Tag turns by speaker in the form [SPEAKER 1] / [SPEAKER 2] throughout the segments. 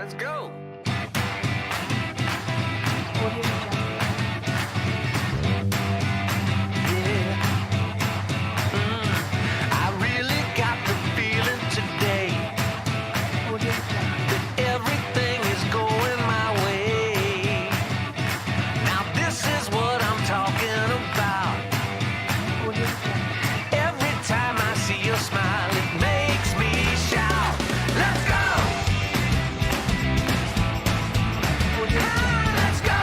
[SPEAKER 1] Let's go.
[SPEAKER 2] Audio Jungle.
[SPEAKER 1] I really got the feeling today
[SPEAKER 2] Audio Jungle.
[SPEAKER 1] that everything is going my way. Now this is what I'm talking about.
[SPEAKER 2] Audio Jungle.
[SPEAKER 1] Every time I see your smile, it makes me shout. Let's go!
[SPEAKER 2] Audio Jungle.
[SPEAKER 1] Let's go!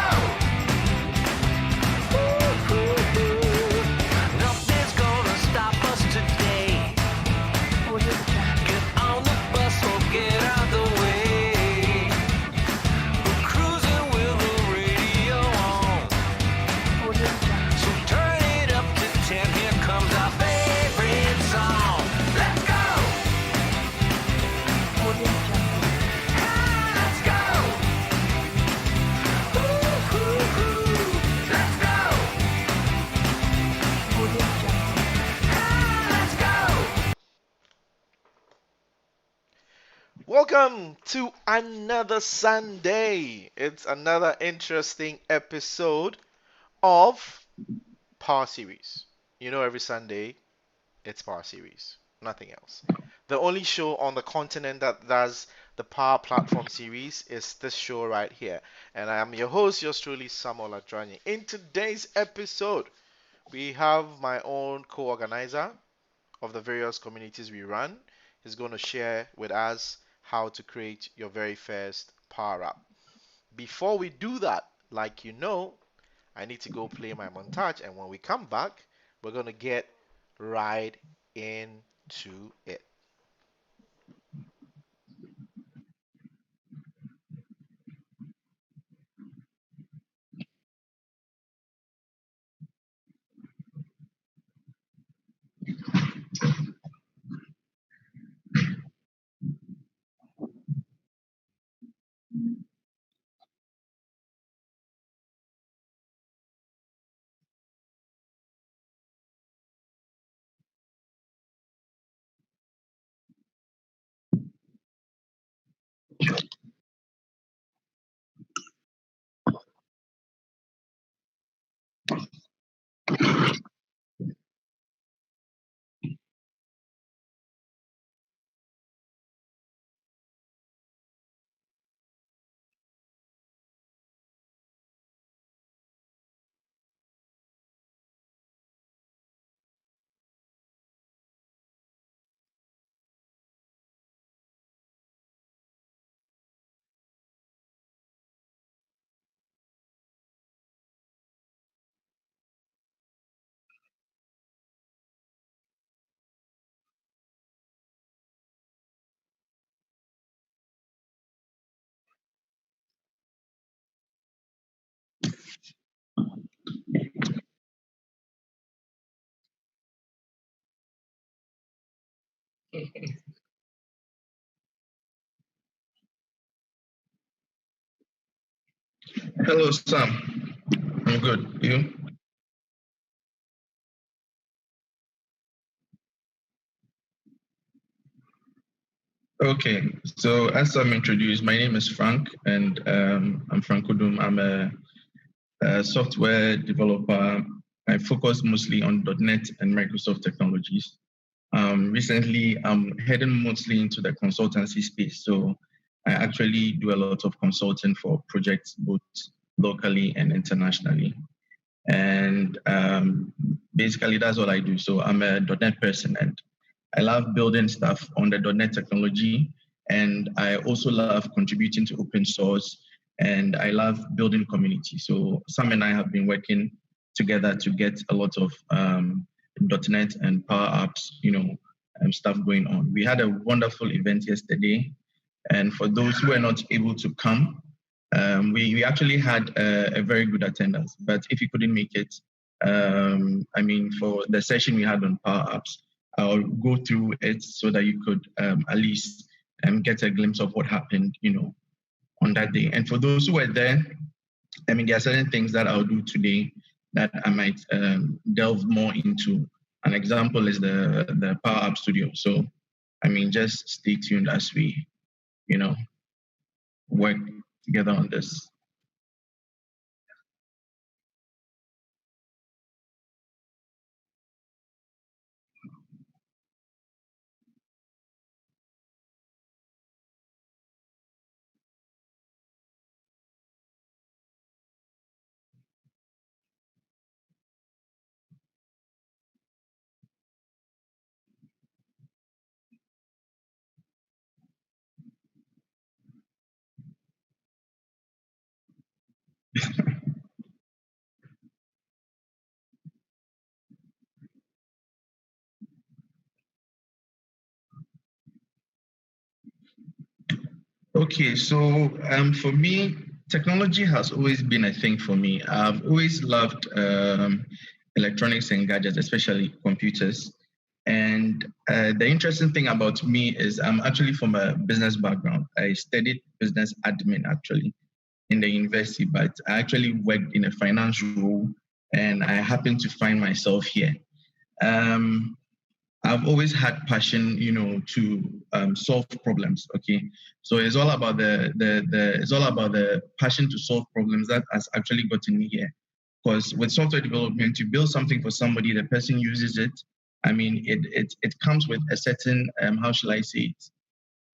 [SPEAKER 1] Nothing's gonna stop us today.
[SPEAKER 2] Audio Jungle.
[SPEAKER 1] Get on the bus or get out the way. We're cruising with the radio on.
[SPEAKER 2] Audio Jungle.
[SPEAKER 1] So turn it up to 10. Here comes our favorite song. Let's go!
[SPEAKER 2] Audio Jungle.
[SPEAKER 1] Let's go! Let's go!
[SPEAKER 2] Audio Jungle.
[SPEAKER 1] Let's go!
[SPEAKER 3] Welcome to another Sunday. It's another interesting episode of Power Series. You know, every Sunday it's Power Series, nothing else. The only show on the continent that does the Power Platform series is this show right here. And I am your host, yours truly, Samuel Adrani. In today's episode, we have my own co-organizer of the various communities we run. He's going to share with us how to create your very first Power App. Before we do that, like you know, I need to go play my montage, and when we come back, we're going to get right into it.
[SPEAKER 4] Hello, Sam. I'm good. You? Okay. So, as Sam introduced, my name is Frank, and I'm Frank Odum. I'm a software developer. I focus mostly on .NET and Microsoft technologies. Recently, I'm heading mostly into the consultancy space. So, I actually do a lot of consulting for projects both locally and internationally. And basically, that's all I do. So I'm a .NET person, and I love building stuff on the .NET technology, and I also love contributing to open source, and I love building community. So Sam and I have been working together to get a lot of .NET and Power Apps, stuff going on. We had a wonderful event yesterday, and for those who were not able to come, we actually had a very good attendance. But if you couldn't make it, for the session we had on Power Apps, I'll go through it so that you could at least get a glimpse of what happened, on that day. And for those who were there, there are certain things that I'll do today that I might delve more into. An example is the Power App Studio. So, just stay tuned as we work together on this. Okay, so for me, technology has always been a thing for me. I've always loved electronics and gadgets, especially computers. And the interesting thing about me is I'm actually from a business background. I studied business admin actually in the university, but I actually worked in a finance role and I happened to find myself here. Um, I've always had passion, to solve problems. Okay, so it's all about the passion to solve problems that has actually gotten me here. Because with software development, you build something for somebody, the person uses it. I mean, it comes with a certain how shall I say it?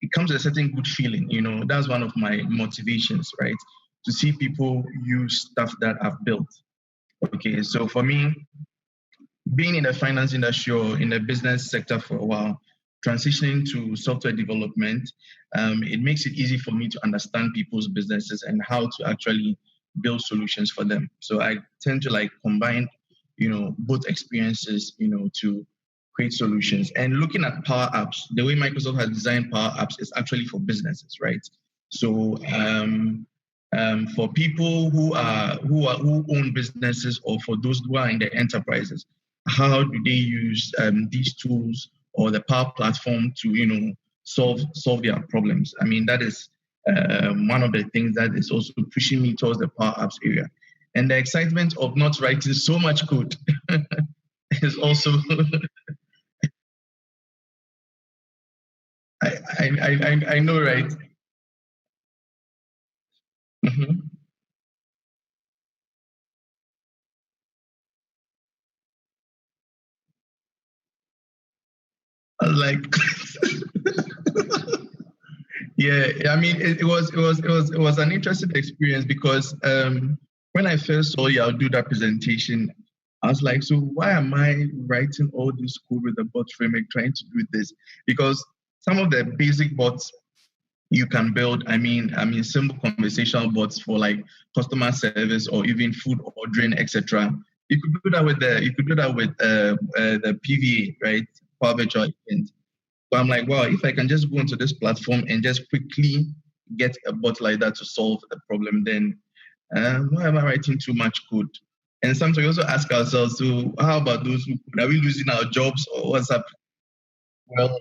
[SPEAKER 4] It comes with a certain good feeling. That's one of my motivations, right? To see people use stuff that I've built. Okay, so for me, being in the finance industry or in the business sector for a while, transitioning to software development, it makes it easy for me to understand people's businesses and how to actually build solutions for them. So I tend to like combine, both experiences, to create solutions. And looking at Power Apps, the way Microsoft has designed Power Apps is actually for businesses, right? So for people who own businesses or for those who are in the enterprises, how do they use these tools or the Power Platform to solve their problems? I mean, that is one of the things that is also pushing me towards the Power Apps area, and the excitement of not writing so much code is also I know, right? Mhm. I was like, yeah, I mean, it was an interesting experience because when I first saw you, I'll do that presentation. I was like, so why am I writing all this code with a bot framework trying to do this? Because some of the basic bots you can build, I mean, simple conversational bots for like customer service or even food ordering, etc. You could do that with the PVA, right? Power Virtual Agent. So I'm like, wow, if I can just go onto this platform and just quickly get a bot like that to solve the problem, then why am I writing too much code? And sometimes we also ask ourselves, so how about those who are we losing our jobs or what's up? Well,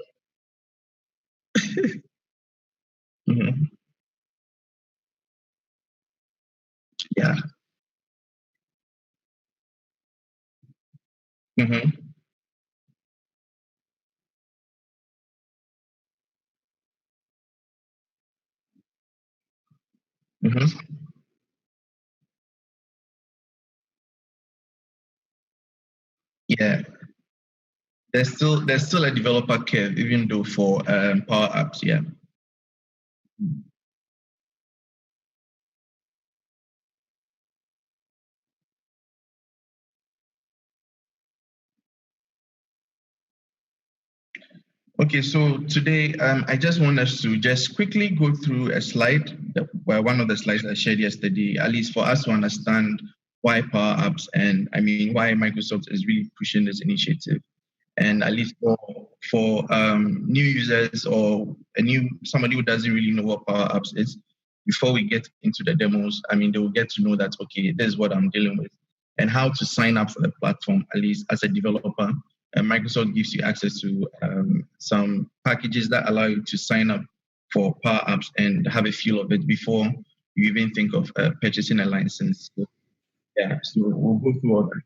[SPEAKER 4] mhm, yeah, hmm, hmm, yeah. There's still a developer curve, even though for Power Apps, yeah. Okay, so today I just want us to just quickly go through a slide, well, one of the slides I shared yesterday, at least for us to understand why Power Apps and I mean why Microsoft is really pushing this initiative, and at least for new users or a new somebody who doesn't really know what Power Apps is, before we get into the demos, I mean they will get to know that okay, this is what I'm dealing with, and how to sign up for the platform at least as a developer. And Microsoft gives you access to some packages that allow you to sign up for Power Apps and have a feel of it before you even think of purchasing a license. So, yeah, so we'll go through all that.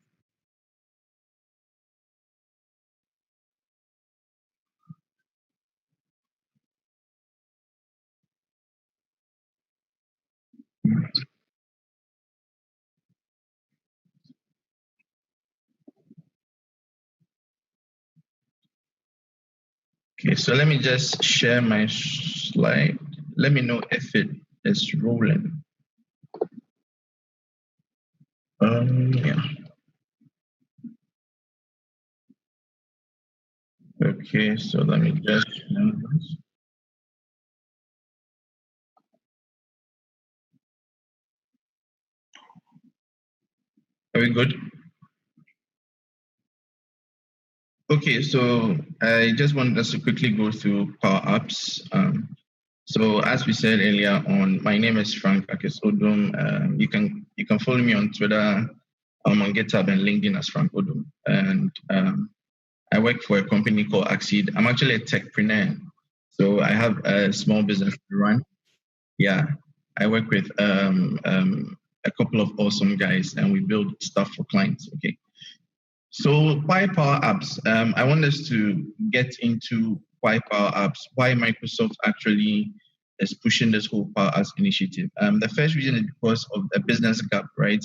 [SPEAKER 4] Okay, so let me just share my slide. Let me know if it is rolling. Yeah. Okay, so let me just. Are we good? Okay, so I just wanted us to quickly go through Power Apps. So as we said earlier on, my name is Frank Akes-Odum. You can follow me on Twitter, on GitHub and LinkedIn as Frank Odum. And I work for a company called Accede. I'm actually a techpreneur. So I have a small business to run. Yeah, I work with a couple of awesome guys and we build stuff for clients. Okay. So why Power Apps? I want us to get into why Power Apps, why Microsoft actually is pushing this whole Power Apps initiative. The first reason is because of a business gap, right?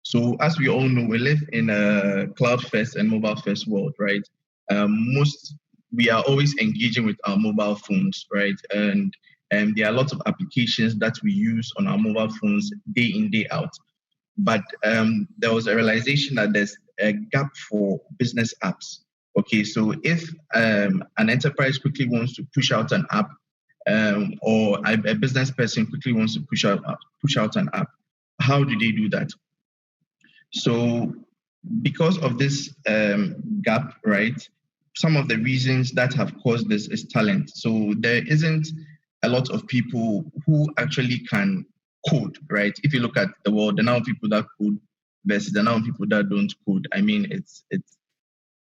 [SPEAKER 4] So as we all know, we live in a cloud first and mobile first world, right? We are always engaging with our mobile phones, right? And there are lots of applications that we use on our mobile phones day in, day out. But there was a realization that there's a gap for business apps. Okay, so if an enterprise quickly wants to push out an app, or a business person quickly wants to push out an app, how do they do that? So because of this gap, right, some of the reasons that have caused this is talent. So there isn't a lot of people who actually can code, right? If you look at the world, the number of people that code versus the number of people that don't code, I mean,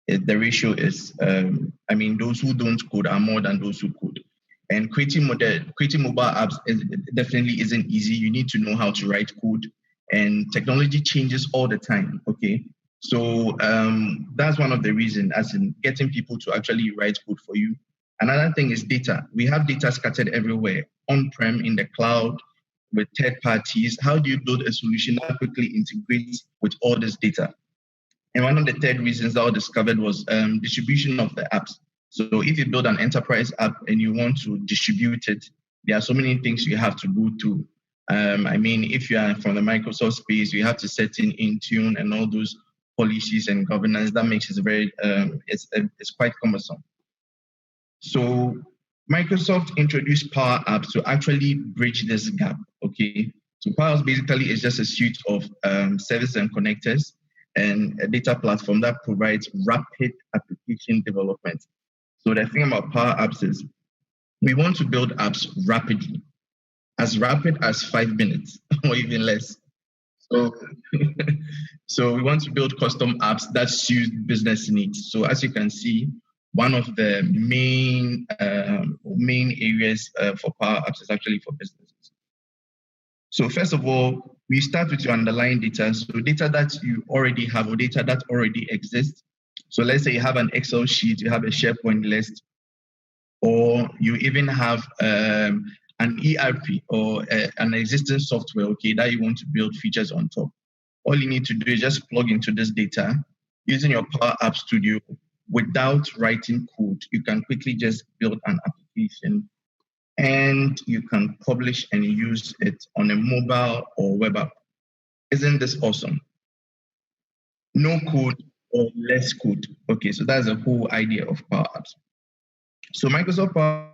[SPEAKER 4] the ratio is, those who don't code are more than those who code. And creating mobile apps definitely isn't easy. You need to know how to write code, and technology changes all the time. Okay, so that's one of the reasons, as in getting people to actually write code for you. Another thing is data. We have data scattered everywhere, on-prem, in the cloud, with third parties. How do you build a solution that quickly integrates with all this data? And one of the third reasons that I discovered was distribution of the apps. So if you build an enterprise app and you want to distribute it, there are so many things you have to go through. If you are from the Microsoft space, you have to set in Intune and all those policies and governance. That makes it very, it's quite cumbersome. So Microsoft introduced Power Apps to actually bridge this gap. Okay, so Power Apps basically is just a suite of services and connectors and a data platform that provides rapid application development. So the thing about Power Apps is we want to build apps rapidly, as rapid as 5 minutes or even less. So we want to build custom apps that suit business needs. So as you can see, one of the main areas for Power Apps is actually for businesses. So first of all, we start with your underlying data. So data that you already have or data that already exists. So let's say you have an Excel sheet, you have a SharePoint list, or you even have an ERP or an existing software, okay, that you want to build features on top. All you need to do is just plug into this data using your Power App Studio. Without writing code, you can quickly just build an application and you can publish and use it on a mobile or web app. Isn't this awesome? No code or less code. Okay, so that's the whole idea of Power Apps. So Microsoft Power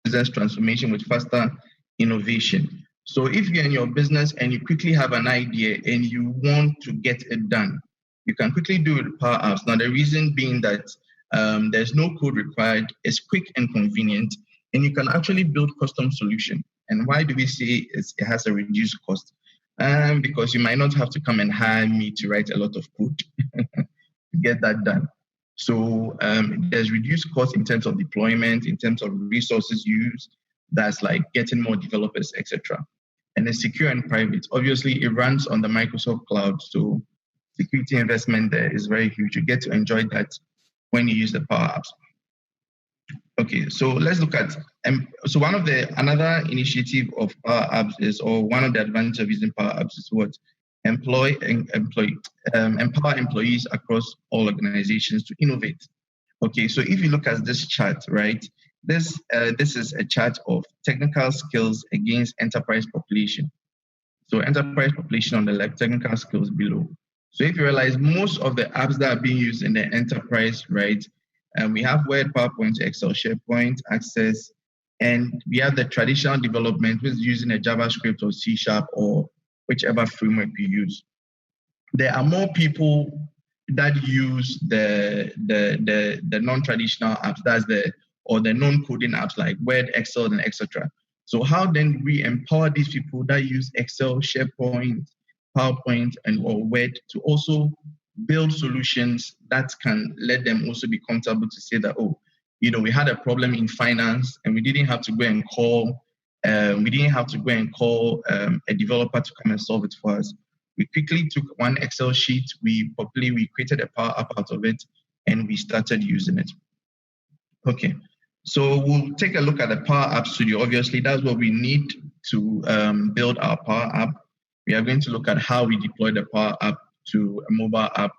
[SPEAKER 4] Business Transformation with faster innovation. So if you're in your business and you quickly have an idea and you want to get it done, you can quickly do it with Power Apps. Now, the reason being that there's no code required, it's quick and convenient, and you can actually build custom solution. And why do we say it has a reduced cost? Because you might not have to come and hire me to write a lot of code to get that done. So there's reduced cost in terms of deployment, in terms of resources used, that's like getting more developers, etc. And it's secure and private. Obviously, it runs on the Microsoft Cloud, so security investment there is very huge. You get to enjoy that when you use the Power Apps. Okay, so let's look at so another initiative of Power Apps is, or one of the advantages of using Power Apps is what empower employees across all organizations to innovate. Okay, so if you look at this chart, right, this is a chart of technical skills against enterprise population. So enterprise population on the left, technical skills below. So if you realize most of the apps that are being used in the enterprise, right, and we have Word, PowerPoint, Excel, SharePoint, Access, and we have the traditional development with using a JavaScript or C# or whichever framework you use. There are more people that use the non-traditional apps, the non-coding apps like Word, Excel, and etc. So how then do we empower these people that use Excel, SharePoint, PowerPoint, or Word to also build solutions that can let them also be comfortable to say that, oh, we had a problem in finance and we didn't have to go and call a developer to come and solve it for us. We quickly took one Excel sheet, we created a Power App out of it, and we started using it. Okay, so we'll take a look at the Power App Studio. Obviously, that's what we need to build our Power App. We are going to look at how we deploy the Power App to a mobile app.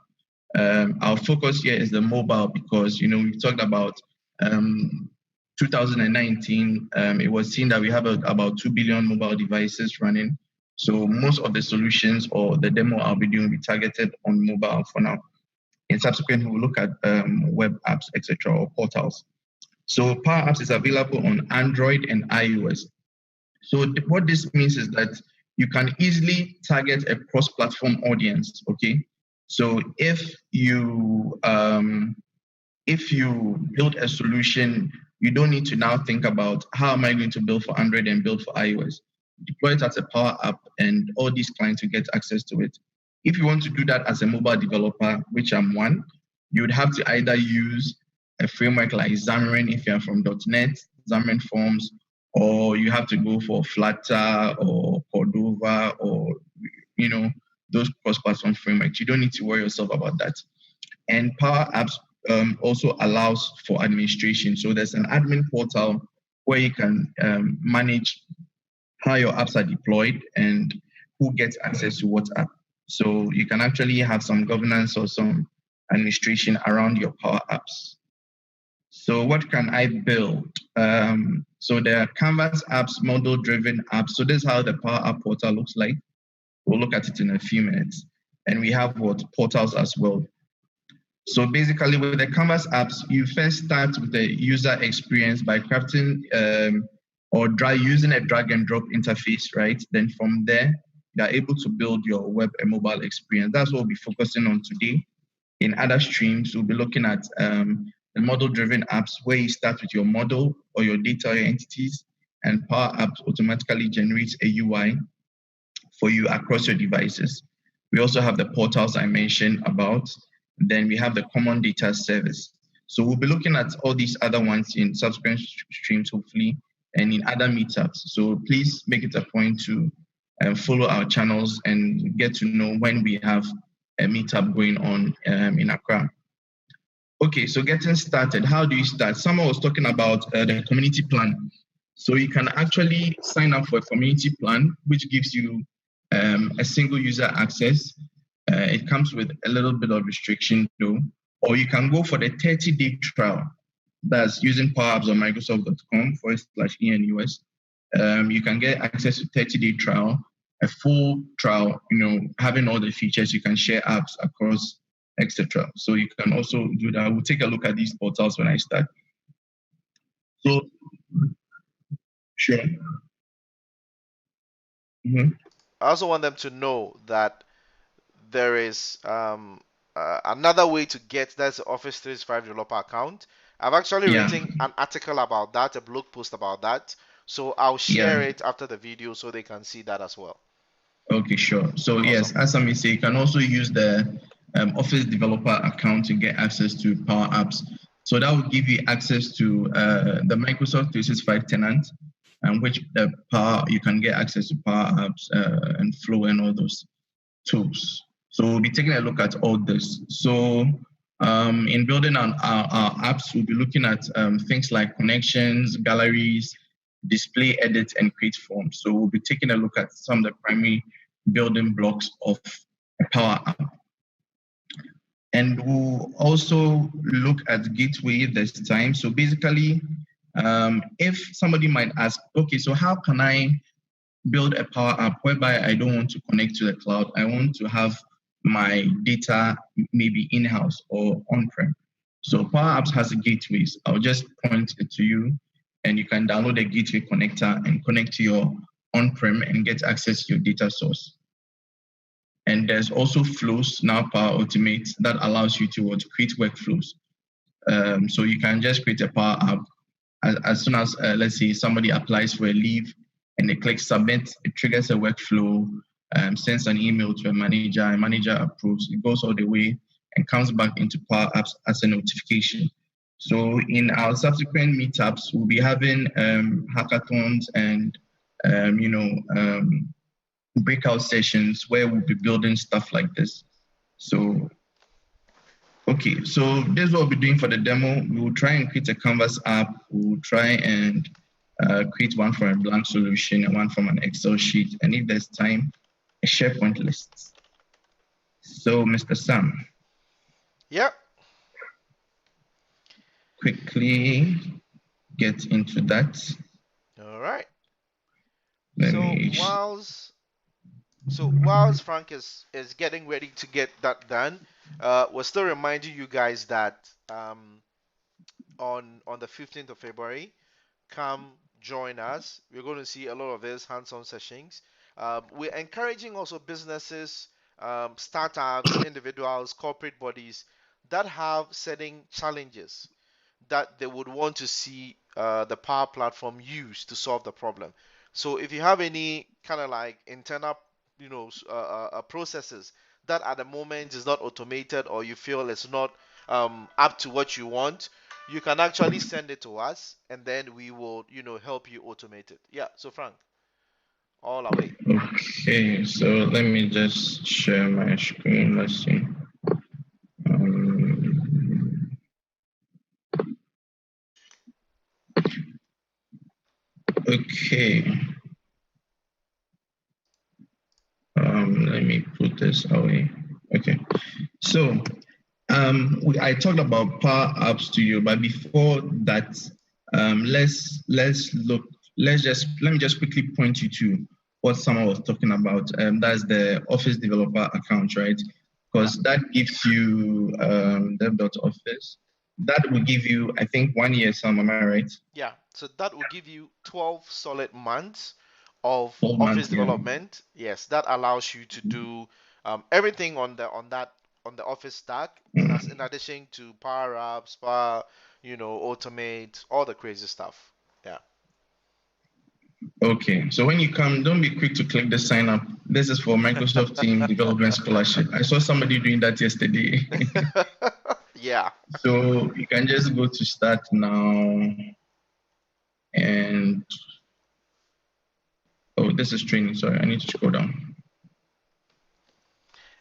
[SPEAKER 4] Our focus here is the mobile because, we talked about 2019, it was seen that we have about 2 billion mobile devices running. So most of the solutions or the demo I'll be doing will be targeted on mobile for now. In subsequent, we'll look at web apps, etc., or portals. So Power Apps is available on Android and iOS. So what this means is that you can easily target a cross-platform audience, okay? So if you build a solution, you don't need to now think about how am I going to build for Android and build for iOS. Deploy it as a Power App and all these clients will get access to it. If you want to do that as a mobile developer, which I'm one, you would have to either use a framework like Xamarin if you're from .NET, Xamarin Forms, or you have to go for Flutter or Cordova or, those cross-platform frameworks. You don't need to worry yourself about that. And Power Apps also allows for administration. So there's an admin portal where you can manage how your apps are deployed and who gets access to what app. So you can actually have some governance or some administration around your Power Apps. So what can I build? So there are Canvas apps, model-driven apps. So this is how the Power App portal looks like. We'll look at it in a few minutes. And we have portals as well. So basically with the Canvas apps, you first start with the user experience by crafting using a drag and drop interface, right? Then from there, you are able to build your web and mobile experience. That's what we'll be focusing on today. In other streams, we'll be looking at the model-driven apps where you start with your model or your data or your entities, and Power Apps automatically generates a UI for you across your devices. We also have the portals I mentioned about. Then we have the common data service. So we'll be looking at all these other ones in subsequent streams, hopefully, and in other meetups. So please make it a point to follow our channels and get to know when we have a meetup going on in Accra. Okay, so getting started, how do you start? Someone was talking about the community plan. So you can actually sign up for a community plan, which gives you a single user access. It comes with a little bit of restriction though, or you can go for the 30-day trial. That's using Power Apps on Microsoft.com/ENUS. You can get access to 30-day trial, a full trial, having all the features. You can share apps across, etc. So you can also do that. We'll take a look at these portals when I start. So, sure. Mm-hmm.
[SPEAKER 3] I also want them to know that there is another way to get that's the Office 365 developer account. I've actually written an article about that, a blog post about that. So I'll share it after the video so they can see that as well.
[SPEAKER 4] Okay, sure. So awesome. Yes, as I say, you can also use the Office developer account to get access to Power Apps. So that will give you access to the Microsoft 365 tenant, and which you can get access to Power Apps and Flow and all those tools. So we'll be taking a look at all this. So In building our apps, we'll be looking at things like connections, galleries, display edits, and create forms. So we'll be taking a look at some of the primary building blocks of a Power App. And we'll also look at Gateway this time. So basically, if somebody might ask, okay, so how can I build a Power App whereby I don't want to connect to the cloud? I want to have my data maybe in-house or on-prem. So Power Apps has gateways. I'll just point it to you, and you can download the gateway connector and connect to your on-prem and get access to your data source. And there's also Flows, now Power Automate, that allows you to create workflows. So you can just create a Power App as soon as, let's say, somebody applies for a leave and they click submit, it triggers a workflow, sends an email to a manager approves, it goes all the way and comes back into Power Apps as a notification. So in our subsequent meetups, we'll be having hackathons and breakout sessions where we'll be building stuff like this. So, okay, so this is what we'll be doing for the demo. We will try and create a Canvas app. We'll try and create one from a blank solution and one from an Excel sheet. And if there's time, a SharePoint list. So, Mr. Sam.
[SPEAKER 3] Yep.
[SPEAKER 4] Quickly get into that.
[SPEAKER 3] All right.
[SPEAKER 4] Let
[SPEAKER 3] So
[SPEAKER 4] me-
[SPEAKER 3] whilst Frank is getting ready to get that done, we're still reminding you guys that on the 15th of February, come join us. We're going to see a lot of these hands-on sessions. We're encouraging also businesses, startups, individuals, corporate bodies that have certain challenges that they would want to see the Power Platform use to solve the problem. So if you have any kind of like internal, processes that at the moment is not automated, or you feel it's not up to what you want, you can actually send it to us, and then we will, help you automate it. Yeah. So Frank, all our way.
[SPEAKER 4] Okay, so let me just share my screen. Let's see. Okay. Let me put this away. Okay. So I talked about Power App Studio, but before that, let me just quickly point you to what someone was talking about. That's the Office developer account, right? Because that gives you dev.office. That will give you, I think, 1 year, Sam, am I right?
[SPEAKER 3] Yeah. So that will give you 12 solid months of
[SPEAKER 4] 12
[SPEAKER 3] Office
[SPEAKER 4] months, yeah.
[SPEAKER 3] development. Yes, that allows you to do everything on the Office stack, in addition to Power Apps, Power, Automate, all the crazy stuff. Yeah.
[SPEAKER 4] Okay, so when you come, don't be quick to click the sign up. This is for Microsoft Team Development Scholarship. I saw somebody doing that yesterday.
[SPEAKER 3] Yeah.
[SPEAKER 4] So you can just go to start now. And, oh, this is training. Sorry, I need to scroll down.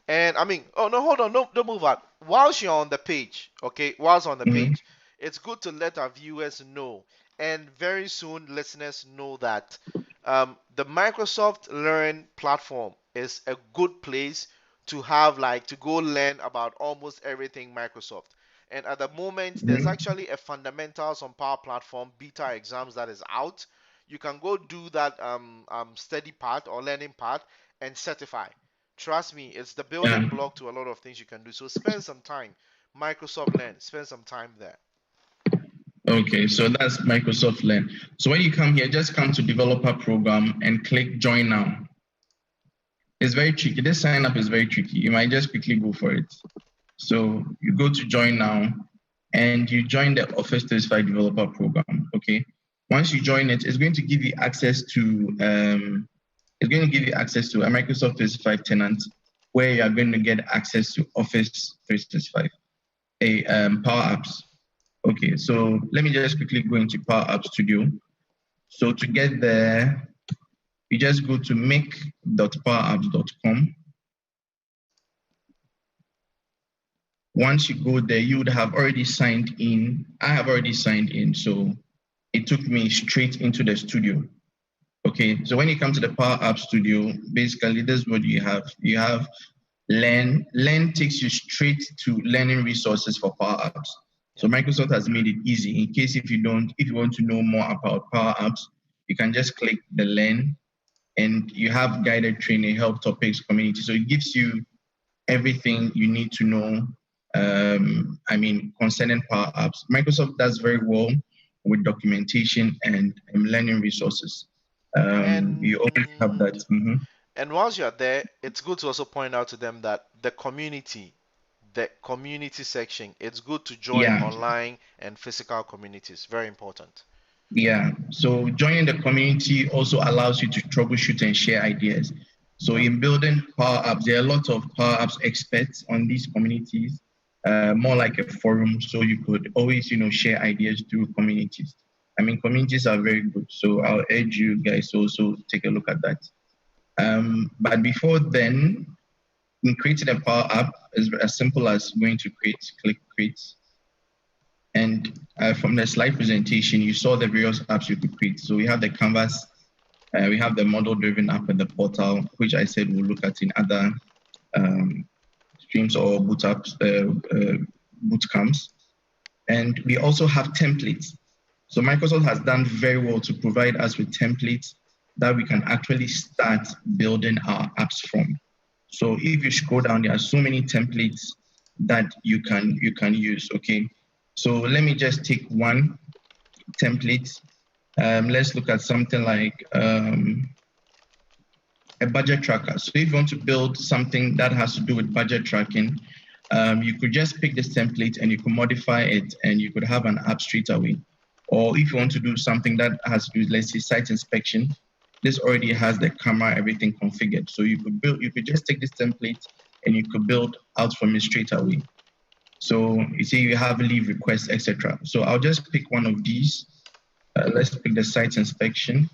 [SPEAKER 3] And oh no, hold on, don't move out. Whilst you're on the page, okay, page, it's good to let our viewers know, and very soon listeners know, that the Microsoft Learn platform is a good place to have, to go learn about almost everything Microsoft. And at the moment, there's actually a fundamentals on Power Platform beta exams that is out. You can go do that study part or learning part and certify. Trust me, it's the building block to a lot of things you can do. So spend some time. Microsoft Learn, spend some time there.
[SPEAKER 4] Okay, so that's Microsoft Learn. So when you come here, just come to developer program and click join now. It's very tricky. This sign up is very tricky. You might just quickly go for it. So you go to join now and you join the Office 365 developer program. Okay. Once you join it, it's going to give you access to a Microsoft 365 tenant, where you are going to get access to Office 365, Power Apps. Okay, so let me just quickly go into Power App Studio. So to get there, you just go to make.powerapps.com. Once you go there, you would have already signed in. I have already signed in, so it took me straight into the studio. Okay, so when you come to the Power App Studio, basically this is what you have. You have Learn. Learn takes you straight to learning resources for Power Apps. So Microsoft has made it easy. In case if you want to know more about Power Apps, you can just click the Learn, and you have guided training, help topics, community. So it gives you everything you need to know. Concerning Power Apps. Microsoft does very well with documentation and learning resources. You always have that.
[SPEAKER 3] And whilst you're there, it's good to also point out to them that the community section, it's good to join online and physical communities. Very important.
[SPEAKER 4] Yeah. So joining the community also allows you to troubleshoot and share ideas. So in building Power Apps, there are a lot of Power Apps experts on these communities, more like a forum. So you could always, share ideas through communities. Communities are very good. So I'll urge you guys to also take a look at that. But before then, in creating a Power App is as simple as going to click create. And from the slide presentation, you saw the various apps you could create. So we have the Canvas, we have the model-driven app and the portal, which I said we'll look at in other streams or boot camps. And we also have templates. So Microsoft has done very well to provide us with templates that we can actually start building our apps from. So if you scroll down, there are so many templates that you can use. Okay, so let me just take one template. Let's look at something like a budget tracker. So if you want to build something that has to do with budget tracking, you could just pick this template and you could modify it and you could have an app straight away. Or if you want to do something that has to do with, let's say, site inspection, this already has the camera, everything configured. So you could just take this template and you could build out from it straight away. So you see you have leave requests, etc. So I'll just pick one of these. Let's pick the site inspection.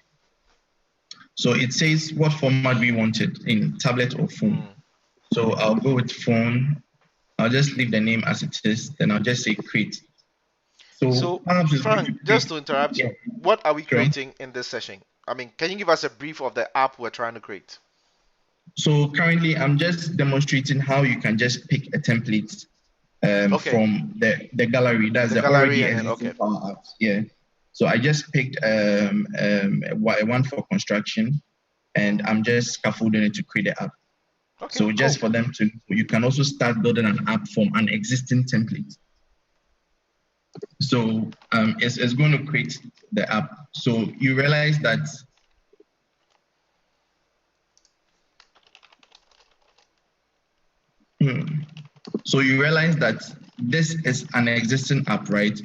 [SPEAKER 4] So it says what format we wanted, in tablet or phone. So I'll go with phone. I'll just leave the name as it is. Then I'll just say create.
[SPEAKER 3] So Frank, just to interrupt you, what are we creating in this session? Can you give us a brief of the app we're trying to create?
[SPEAKER 4] So currently, I'm just demonstrating how you can just pick a template from the gallery. That's the gallery and Power Apps. Yeah. So I just picked one for construction, and I'm just scaffolding it to create the app. Okay, so just for them to, you can also start building an app from an existing template. So it's going to create the app. So you realize that this is an existing app, right?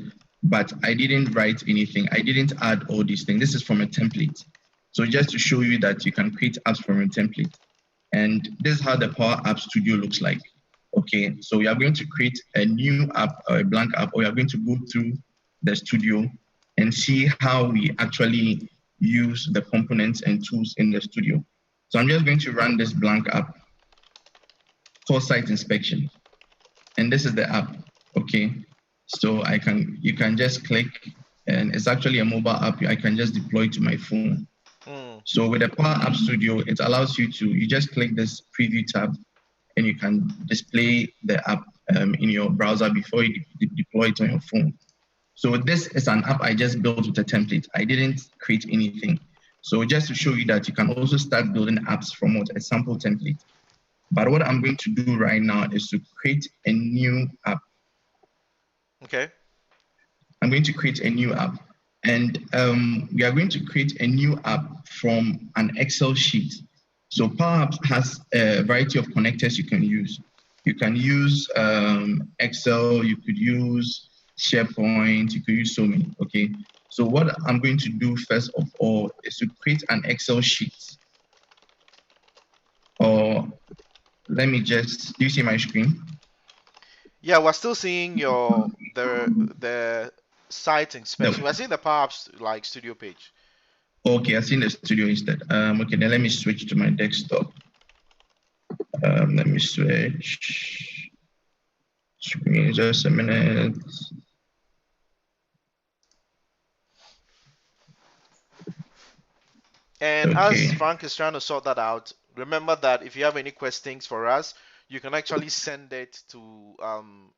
[SPEAKER 4] But I didn't write anything. I didn't add all these things. This is from a template. So just to show you that you can create apps from a template. And this is how the Power App Studio looks like. Okay, so we are going to create a new app, or a blank app, or we are going to go through the studio and see how we actually use the components and tools in the studio. So I'm just going to run this blank app called Site Inspection. And this is the app, okay? So you can just click, and it's actually a mobile app. I can just deploy to my phone. So with the Power App Studio, it allows you just click this preview tab, and you can display the app in your browser before you deploy it on your phone. So this is an app I just built with a template. I didn't create anything. So just to show you that you can also start building apps from a sample template. But what I'm going to do right now is to create a new app.
[SPEAKER 3] Okay.
[SPEAKER 4] I'm going to create a new app. And we are going to create a new app from an Excel sheet. So Power Apps has a variety of connectors you can use. You can use Excel, you could use SharePoint, you could use so many, okay? So what I'm going to do first of all is to create an Excel sheet. Or let me just, do you see my screen?
[SPEAKER 3] Yeah, we're still seeing the site inspection. We're seeing the Power Apps studio page.
[SPEAKER 4] Okay, I've seen the studio instead. Okay, then let me switch to my desktop. Let me switch screen. Just a minute.
[SPEAKER 3] And
[SPEAKER 4] Okay.
[SPEAKER 3] as Frank is trying to sort that out, remember that if you have any questions for us, you can actually send it to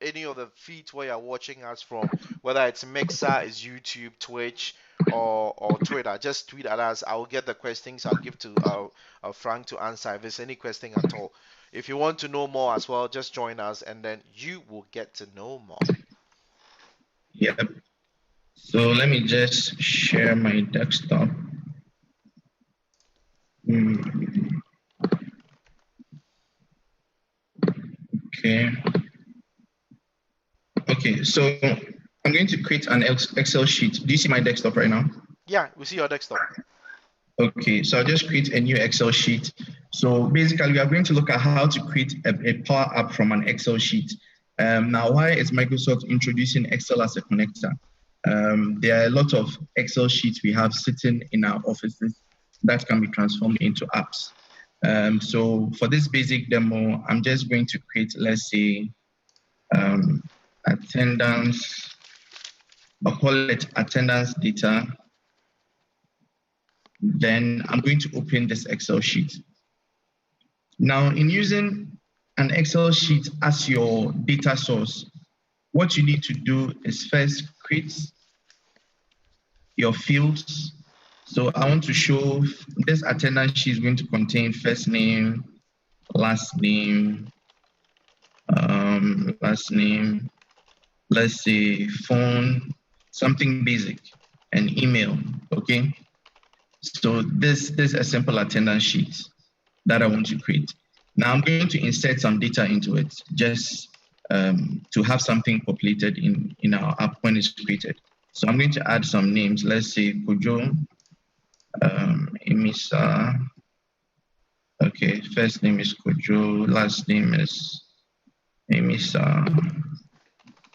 [SPEAKER 3] any of the feeds where you're watching us from, whether it's Mixer, it's YouTube, Twitch, or Twitter. Just tweet at us. I will get the questions. I'll give to Frank to answer if there's any question at all. If you want to know more as well, just join us, and then you will get to know more.
[SPEAKER 4] Yep. So let me just share my desktop. Okay. Okay, so I'm going to create an Excel sheet. Do you see my desktop right now?
[SPEAKER 3] Yeah, we see your desktop.
[SPEAKER 4] Okay, so I'll just create a new Excel sheet. So basically, we are going to look at how to create a Power App from an Excel sheet. Now, why is Microsoft introducing Excel as a connector? There are a lot of Excel sheets we have sitting in our offices that can be transformed into apps. So for this basic demo, I'm just going to create, let's say, attendance. I'll call it attendance data. Then I'm going to open this Excel sheet. Now, in using an Excel sheet as your data source, what you need to do is first create your fields. So I want to show this attendance sheet is going to contain first name, last name, let's say phone, something basic, and email, okay? So this is a simple attendance sheet that I want to create. Now I'm going to insert some data into it just to have something populated in our app when it's created. So I'm going to add some names. Let's say Kojo, Emisa. Okay, first name is Kojo, last name is Emisa.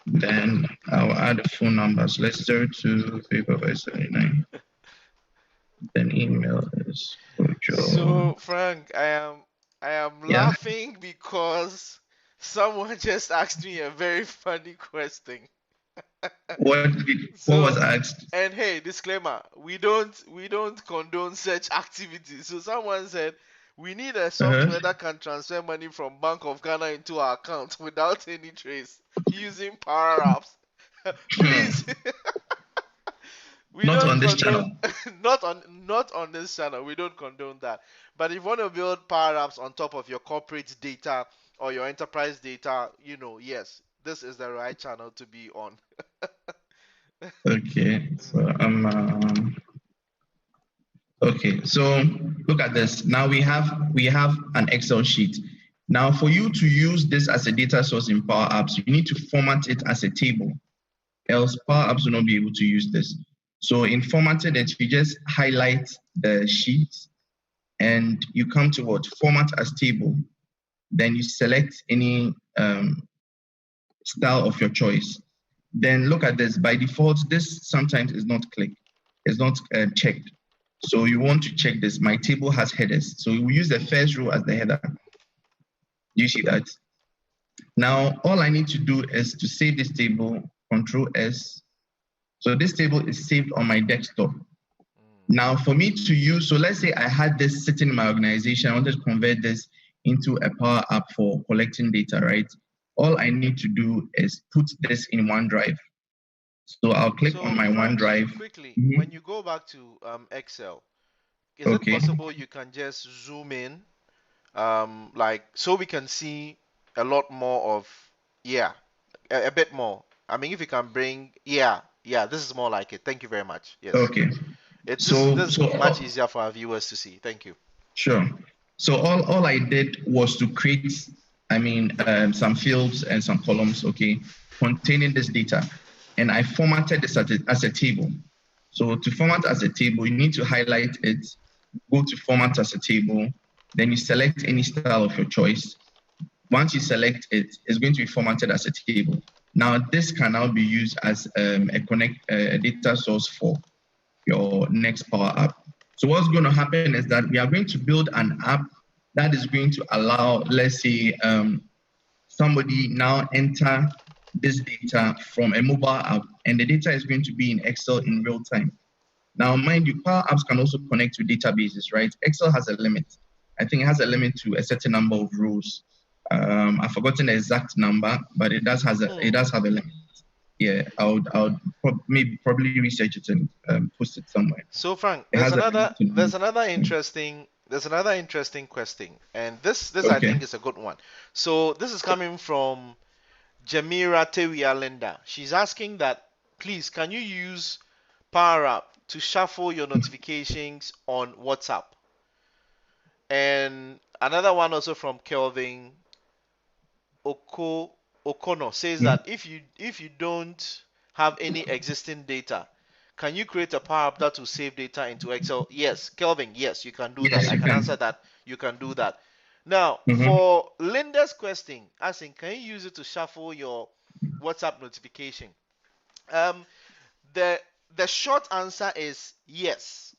[SPEAKER 4] Then I'll add the phone numbers. Let's 023579. Then email is Kojo.
[SPEAKER 3] So Frank, I am
[SPEAKER 4] Yeah.
[SPEAKER 3] laughing because someone just asked me a very funny question.
[SPEAKER 4] What was asked?
[SPEAKER 3] And hey, disclaimer, we don't condone such activities. So someone said we need a software that can transfer money from Bank of Ghana into our account without any trace using Power Apps. Please. We
[SPEAKER 4] Not
[SPEAKER 3] don't
[SPEAKER 4] on this
[SPEAKER 3] condone- not on this channel. We don't condone that. But if you want to build Power Apps on top of your corporate data or your enterprise data, yes, this is the right channel to be on.
[SPEAKER 4] Okay, so okay, so look at this. Now we have an Excel sheet. Now for you to use this as a data source in Power Apps, you need to format it as a table. Else Power Apps will not be able to use this. So in formatted it, you just highlight the sheet and you come to what? Format as table. Then you select any style of your choice. Then look at this. By default, this sometimes is not clicked. It's not checked. So you want to check this. My table has headers. So we use the first row as the header. Do you see that? Now, all I need to do is to save this table, Control S. So this table is saved on my desktop. Now for me to use, so let's say I had this sitting in my organization, I wanted to convert this into a Power App for collecting data, right? All I need to do is put this in OneDrive. So I'll click on my
[SPEAKER 3] Frank,
[SPEAKER 4] OneDrive.
[SPEAKER 3] Quickly,
[SPEAKER 4] Mhm.
[SPEAKER 3] when you go back to Excel, is
[SPEAKER 4] Okay.
[SPEAKER 3] it possible you can just zoom in, so we can see a lot more of, a bit more. I mean, if you can bring, this is more like it. Thank you very much. Yes.
[SPEAKER 4] Okay,
[SPEAKER 3] This
[SPEAKER 4] So-
[SPEAKER 3] is
[SPEAKER 4] so-
[SPEAKER 3] much easier for our viewers to see. Thank you.
[SPEAKER 4] sure. So all I did was to create, some fields and some columns, okay, containing this data. And I formatted this as a table. So to format as a table, you need to highlight it, go to format as a table, then you select any style of your choice. Once you select it, it's going to be formatted as a table. Now this can now be used as a data source for your next Power App. So what's going to happen is that we are going to build an app that is going to allow, let's say, somebody now enter this data from a mobile app, and the data is going to be in Excel in real time. Now, mind you, Power Apps can also connect to databases, right? Excel has a limit. I think it has a limit to a certain number of rows. I've forgotten the exact number, but it does have a limit. Yeah, I would probably research it and post it somewhere.
[SPEAKER 3] So Frank,
[SPEAKER 4] It has a limit to
[SPEAKER 3] there's another interesting question, and this I
[SPEAKER 4] Okay.
[SPEAKER 3] think is a good one. So this is coming from Jamira Tewia Linda. She's asking that, please, can you use Power App to shuffle your notifications on WhatsApp? And another one also from Kelvin Okono says that if you don't have any existing data, can you create a Power App that will save data into Excel? Yes, Kelvin, yes, you can do
[SPEAKER 4] Yes,
[SPEAKER 3] that. I
[SPEAKER 4] you
[SPEAKER 3] can
[SPEAKER 4] can.
[SPEAKER 3] answer that. You can do that. Now,
[SPEAKER 4] Mhm.
[SPEAKER 3] for Linda's question, asking, can you use it to shuffle your WhatsApp notification? The short answer is yes.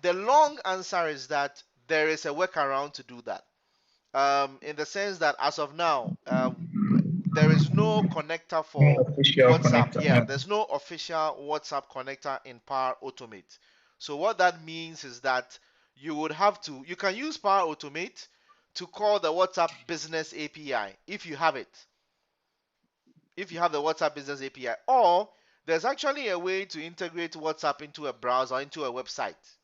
[SPEAKER 3] The long answer is that there is a workaround to do that. In the sense that as of now, there is no connector for
[SPEAKER 4] No official
[SPEAKER 3] WhatsApp.
[SPEAKER 4] connector.
[SPEAKER 3] Yeah, there's no official WhatsApp connector in Power Automate. So what that means is that you can use Power Automate to call the WhatsApp Business API if you have it. If you have the WhatsApp Business API, or there's actually a way to integrate WhatsApp into a browser, into a website.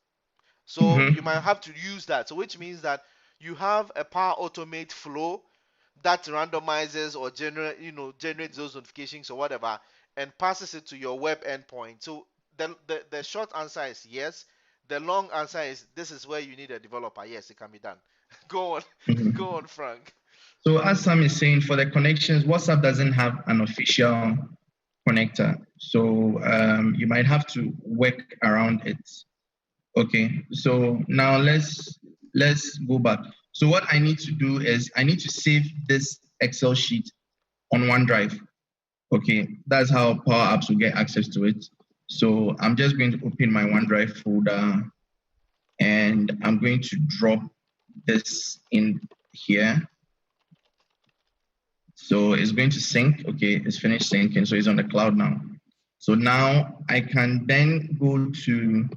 [SPEAKER 3] So
[SPEAKER 4] Mhm.
[SPEAKER 3] you might have to use that. So which means that you have a Power Automate flow that randomizes or generates those notifications or whatever and passes it to your web endpoint. So the short answer is yes. The long answer is this is where you need a developer. Yes, it can be done. Go on,
[SPEAKER 4] Mhm.
[SPEAKER 3] go on, Frank.
[SPEAKER 4] So as Sam is saying, for the connections, WhatsApp doesn't have an official connector. So you might have to work around it. Okay, so now let's go back. So what I need to do is I need to save this Excel sheet on OneDrive. Okay, that's how Power Apps will get access to it. So I'm just going to open my OneDrive folder and I'm going to drop this in here. So it's going to sync. Okay, it's finished syncing. So it's on the cloud now. So now I can then go to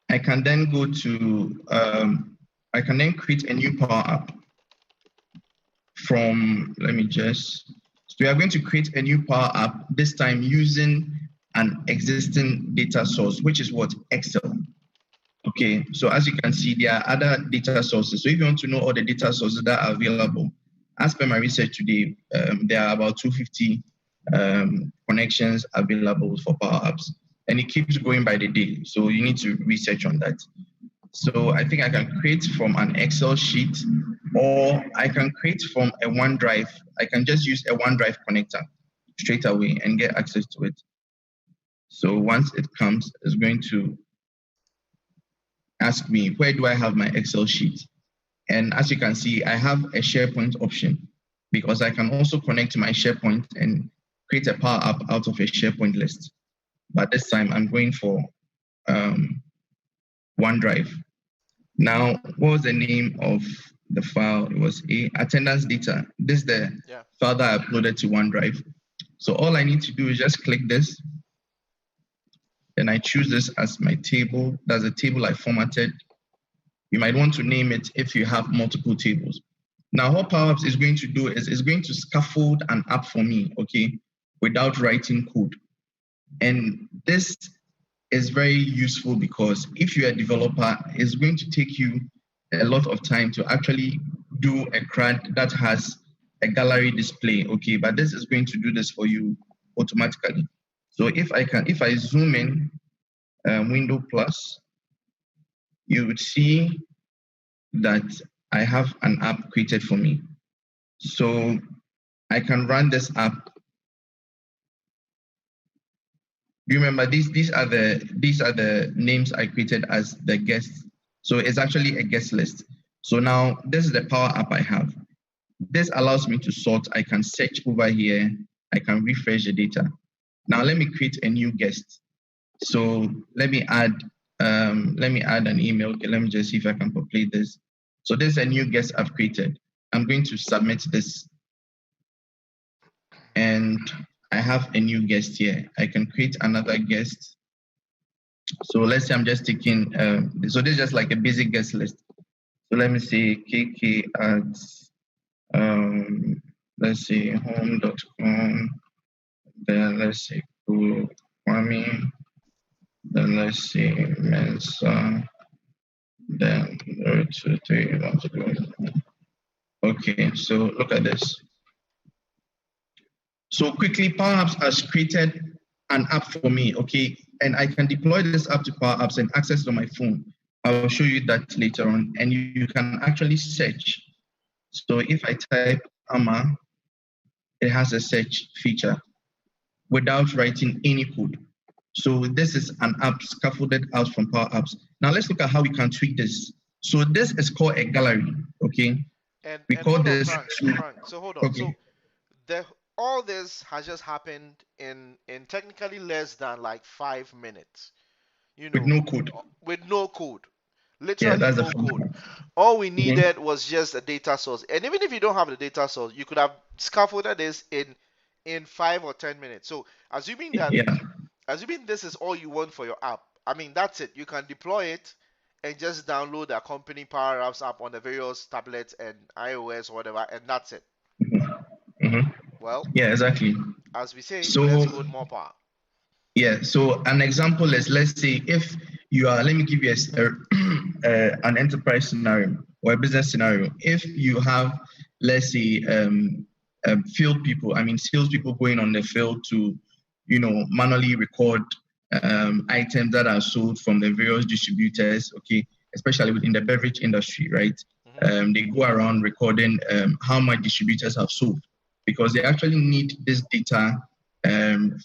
[SPEAKER 4] I can then create a new Power App from, so we are going to create a new Power App, this time using an existing data source, which is what? Excel. Okay, so as you can see, there are other data sources. So if you want to know all the data sources that are available, as per my research today, there are about 250 connections available for Power Apps. And it keeps going by the day. So you need to research on that. So I think I can create from an Excel sheet, or I can create from a OneDrive. I can just use a OneDrive connector straight away and get access to it. So once it comes, it's going to ask me, where do I have my Excel sheet? And as you can see, I have a SharePoint option because I can also connect to my SharePoint and create a Power App out of a SharePoint list. But this time I'm going for OneDrive. Now, what was the name of the file? It was attendance data. This is the file that I uploaded to OneDrive. So all I need to do is just click this. Then I choose this as my table. That's a table I formatted. You might want to name it if you have multiple tables. Now, what Power Apps is going to do is it's going to scaffold an app for me, okay, without writing code. And this is very useful because if you're a developer, it's going to take you a lot of time to actually do a CRUD that has a gallery display, okay, but this is going to do this for you automatically. So if I zoom in, window plus, you would see that I have an app created for me. So I can run this app. Do you remember these are the names I created as the guests. So it's actually a guest list. So now this is the Power App I have. This allows me to sort. I can search over here. I can refresh the data. Now let me create a new guest. So let me add an email. Okay, let me just see if I can populate this. So this is a new guest I've created. I'm going to submit this and I have a new guest here. I can create another guest. So let's say I'm just taking, so this is just like a basic guest list. So let me say KK at, let's say home.com, then let's say Kwame, then let's say Mensa, then 2, 3, 1, 2. Okay, so look at this. So quickly, Power Apps has created an app for me, okay? And I can deploy this app to Power Apps and access it on my phone. I'll show you that later on. And you can actually search. So if I type AMA, it has a search feature without writing any code. So this is an app scaffolded out from Power Apps. Now let's look at how we can tweak this. So this is called a gallery, okay? We call
[SPEAKER 3] hold on,
[SPEAKER 4] this.
[SPEAKER 3] Frank. So hold on.
[SPEAKER 4] Okay.
[SPEAKER 3] So all this has just happened in technically less than like 5 minutes. You know,
[SPEAKER 4] With no code.
[SPEAKER 3] With no code.
[SPEAKER 4] Yeah,
[SPEAKER 3] Literally
[SPEAKER 4] that's
[SPEAKER 3] no
[SPEAKER 4] the fun
[SPEAKER 3] code.
[SPEAKER 4] part.
[SPEAKER 3] All we needed was just a data source. And even if you don't have the data source, you could have scaffolded this in 5 or 10 minutes. So assuming that
[SPEAKER 4] Yeah.
[SPEAKER 3] assuming this is all you want for your app, I mean that's it. You can deploy it and just download the company Power Apps app on the various tablets and iOS or whatever, and that's it.
[SPEAKER 4] Mhm.
[SPEAKER 3] Well,
[SPEAKER 4] Yeah, exactly.
[SPEAKER 3] as we say,
[SPEAKER 4] So-
[SPEAKER 3] let's put more power.
[SPEAKER 4] Yeah, so an example is, let's say if you are, let me give you an enterprise scenario or a business scenario. If you have, let's say, field people, I mean, sales people going on the field to, manually record items that are sold from the various distributors, okay, especially within the beverage industry, right? They go around recording how much distributors have sold, because they actually need this data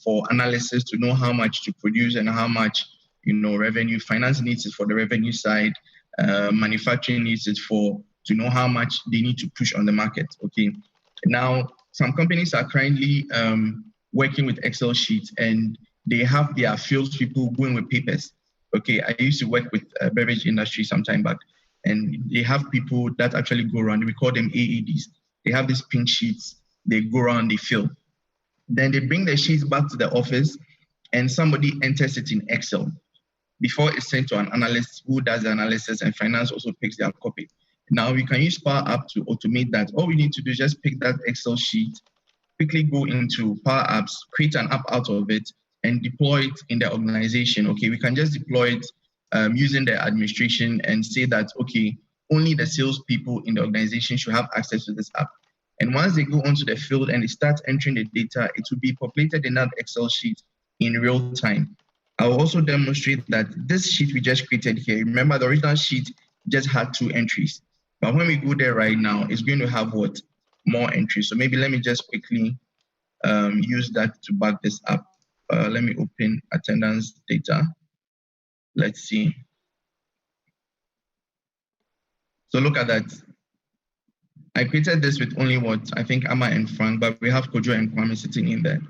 [SPEAKER 4] for analysis to know how much to produce and how much, revenue. Finance needs it for the revenue side. Manufacturing needs it to know how much they need to push on the market. Okay. Now, some companies are currently working with Excel sheets, and they have their field people going with papers. Okay. I used to work with a beverage industry some time back, and they have people that actually go around. We call them AEDs. They have these pink sheets. They go around, they fill. Then they bring the sheets back to the office, and somebody enters it in Excel before it's sent to an analyst who does the analysis, and finance also picks their copy. Now we can use Power App to automate that. All we need to do is just pick that Excel sheet, quickly go into Power Apps, create an app out of it, and deploy it in the organization. Okay, we can just deploy it using the administration and say that, okay, only the salespeople in the organization should have access to this app. And once they go onto the field and they start entering the data, it will be populated in that Excel sheet in real time. I will also demonstrate that this sheet we just created here, remember the original sheet just had 2 entries. But when we go there right now, it's going to have what? More entries. So maybe let me just quickly use that to back this up. Let me open attendance data. Let's see. So look at that. I created this with only what? I think Amma and Frank, but we have Kojo and Kwame sitting in there.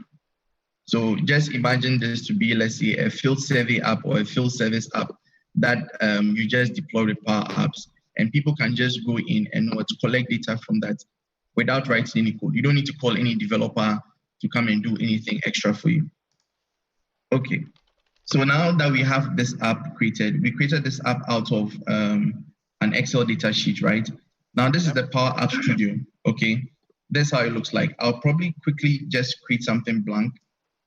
[SPEAKER 4] So just imagine this to be, let's say, a field survey app or a field service app that you just deploy with Power Apps, and people can just go in and collect data from that without writing any code. You don't need to call any developer to come and do anything extra for you. Okay, so now that we have this app created, we created this app out of an Excel data sheet, right? Now this is the Power App Studio, okay? That's how it looks like. I'll probably quickly just create something blank,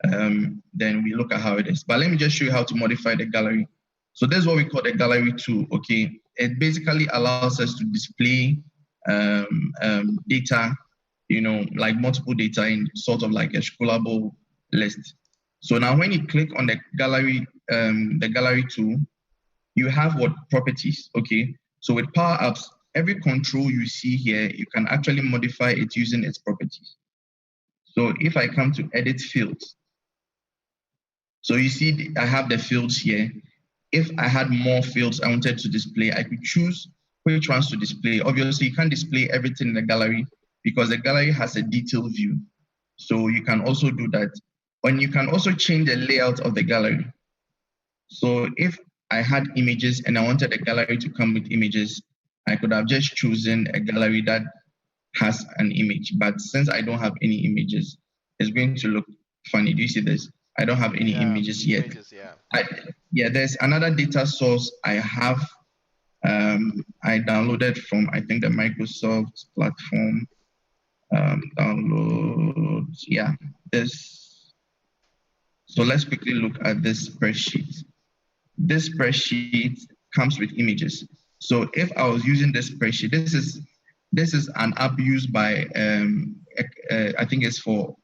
[SPEAKER 4] then we look at how it is. But let me just show you how to modify the gallery. So this is what we call the gallery tool, okay? It basically allows us to display data, like multiple data in sort of like a scrollable list. So now when you click on the gallery tool, you have what? Properties, okay? So with Power Apps, every control you see here, you can actually modify it using its properties. So if I come to edit fields, so you see I have the fields here. If I had more fields I wanted to display, I could choose which ones to display. Obviously, you can't display everything in the gallery because the gallery has a detailed view. So you can also do that. And you can also change the layout of the gallery. So if I had images and I wanted the gallery to come with images, I could have just chosen a gallery that has an image. But since I don't have any images, it's going to look funny. Do you see this? I don't have any
[SPEAKER 3] Yeah,
[SPEAKER 4] images yet.
[SPEAKER 3] images, yeah.
[SPEAKER 4] There's another data source I have. I downloaded from, I think, the Microsoft platform. Download, yeah, this. So let's quickly look at this spreadsheet. This spreadsheet comes with images. So if I was using this spreadsheet, this is an app used by, I think it's for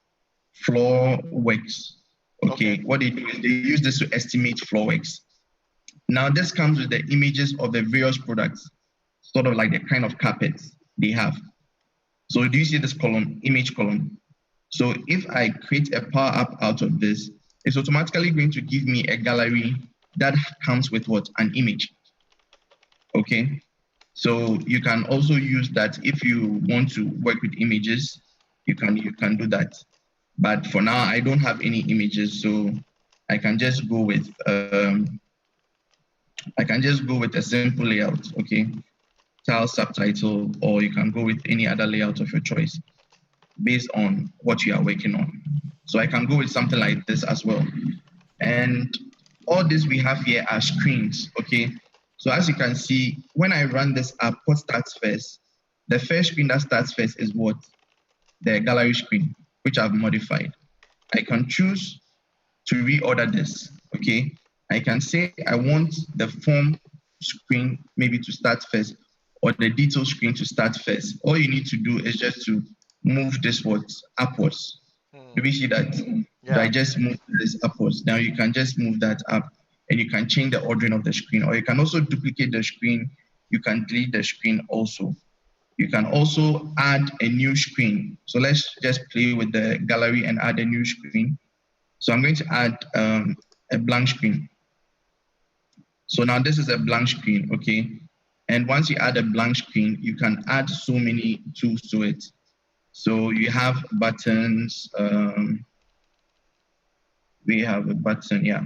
[SPEAKER 4] floor works. Okay, what they do is they use this to estimate floor works. Now this comes with the images of the various products, sort of like the kind of carpets they have. So do you see this column, image column? So if I create a Power App out of this, it's automatically going to give me a gallery that comes with what? An image. Okay. So you can also use that if you want to work with images, you can do that. But for now, I don't have any images, so I can just go with a simple layout. Okay. Tile subtitle, or you can go with any other layout of your choice based on what you are working on. So I can go with something like this as well. And all this we have here are screens, okay? So as you can see, when I run this app, what starts first? The first screen that starts first is what? The gallery screen, which I've modified. I can choose to reorder this, okay? I can say I want the form screen maybe to start first, or the detail screen to start first. All you need to do is just to move this upwards. Do we see that?
[SPEAKER 3] Yeah.
[SPEAKER 4] So I just move this upwards. Now you can just move that up and you can change the ordering of the screen, or you can also duplicate the screen. You can delete the screen also. You can also add a new screen. So let's just play with the gallery and add a new screen. So I'm going to add a blank screen. So now this is a blank screen, okay? And once you add a blank screen, you can add so many tools to it. So you have buttons. We have a button, yeah.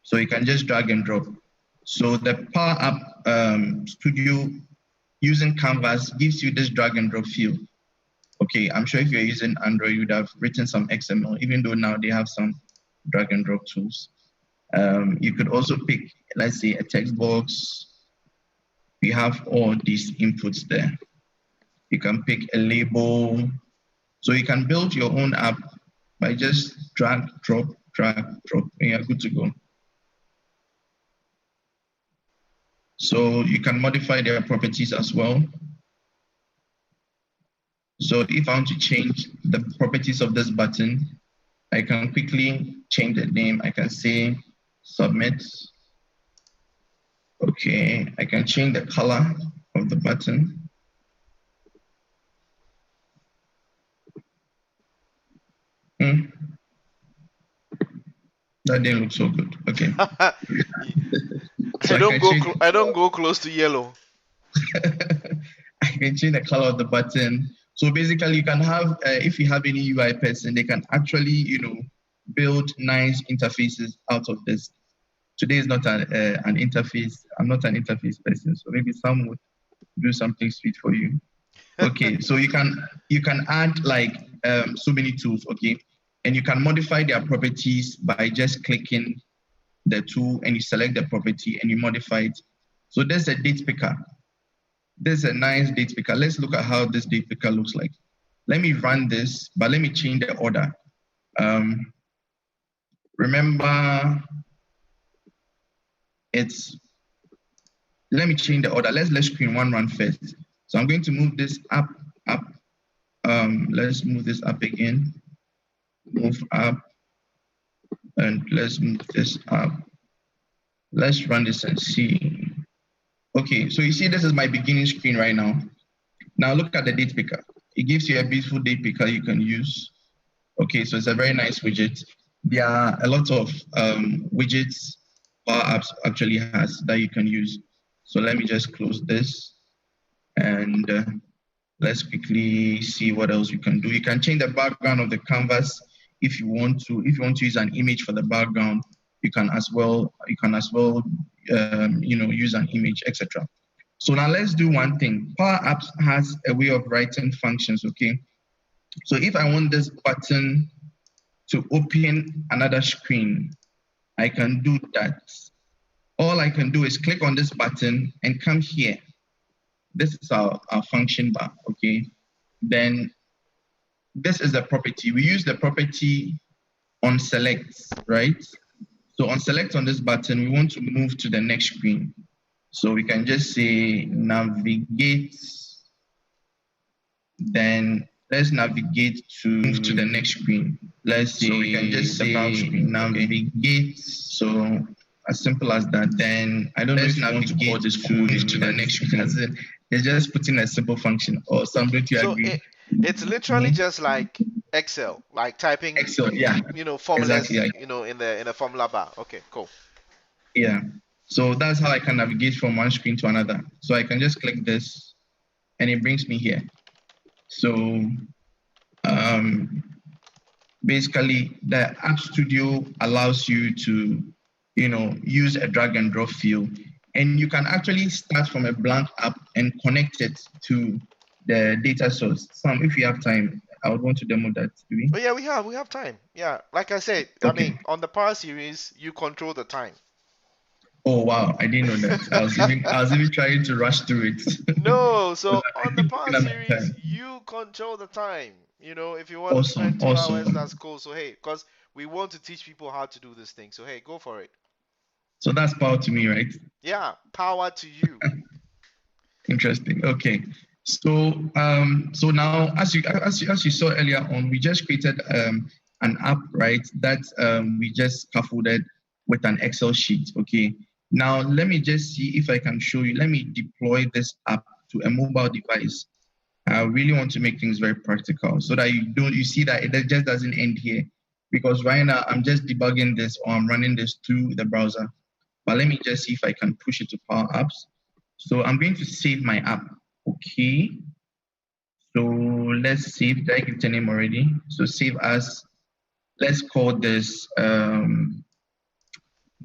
[SPEAKER 4] So you can just drag and drop. So the Power App Studio using Canvas gives you this drag and drop feel. Okay, I'm sure if you're using Android, you would have written some XML, even though now they have some drag and drop tools. You could also pick, let's say, a text box. We have all these inputs there. You can pick a label. So you can build your own app by just drag, drop, and you're good to go. So you can modify their properties as well. So if I want to change the properties of this button, I can quickly change the name. I can say submit. Okay, I can change the color of the button. That didn't look so good. Okay. So
[SPEAKER 3] I don't go close to yellow.
[SPEAKER 4] I can change the color of the button. So basically, you can have, if you have any UI person, they can actually, build nice interfaces out of this. Today is not an interface. I'm not an interface person, so maybe some would do something sweet for you. Okay, so you can add like so many tools, okay, and you can modify their properties by just clicking the tool and you select the property and you modify it. So there's a date picker. There's a nice date picker. Let's look at how this date picker looks like. Let me run this, but let me change the order. Remember, let me change the order. Let's let screen one run first. So I'm going to move this up. Let's move this up again. Move up. And let's move this up. Let's run this and see. Okay, so you see this is my beginning screen right now. Now look at the date picker. It gives you a beautiful date picker you can use. Okay, so it's a very nice widget. There are a lot of widgets Power Apps actually has that you can use. So let me just close this and let's quickly see what else you can do. You can change the background of the canvas if you want to. If you want to use an image for the background, you can as well. Use an image, etc. So now let's do one thing. Power Apps has a way of writing functions. Okay, so if I want this button to open another screen, I can do that. All I can do is click on this button and come here. This is our function bar, okay? Then this is the property. We use the property on select, right? So on select on this button, we want to move to the next screen. So we can just say navigate, then let's navigate to move to the next screen. Let's say, so we can just say navigate. Okay. So as simple as that. Then I don't know if you want to call this to move to the next screen. It's just putting a simple function or something to agree.
[SPEAKER 3] It's literally just like Excel, like typing
[SPEAKER 4] Excel, yeah.
[SPEAKER 3] Formulas,
[SPEAKER 4] exactly,
[SPEAKER 3] in the formula bar. Okay, cool.
[SPEAKER 4] Yeah. So that's how I can navigate from one screen to another. So I can just click this and it brings me here. So basically the App Studio allows you to, use a drag and drop field, and you can actually start from a blank app and connect it to the data source. Sam, if you have time, I would want to demo that. Do we?
[SPEAKER 3] Oh yeah, we have time. Yeah, like I said,
[SPEAKER 4] Okay.
[SPEAKER 3] I mean, on the Power Series, you control the time.
[SPEAKER 4] Oh wow, I didn't know that. I was even trying to rush through it.
[SPEAKER 3] No, so on the Power Series, you control the time. If you want to spend 2 hours, that's cool. So hey, because we want to teach people how to do this thing. So hey, go for it.
[SPEAKER 4] So that's power to me, right?
[SPEAKER 3] Yeah, power to you.
[SPEAKER 4] Interesting. Okay. So so now as you saw earlier on, we just created an app, right? That we just scaffolded with an Excel sheet. Okay. Now let me just see if I can show you. Let me deploy this app to a mobile device. I really want to make things very practical so that you see that it just doesn't end here, because right now I'm just debugging this or I'm running this through the browser. But let me just see if I can push it to Power Apps. So I'm going to save my app. Okay. So let's save. Did I give it a name already? So save as, let's call this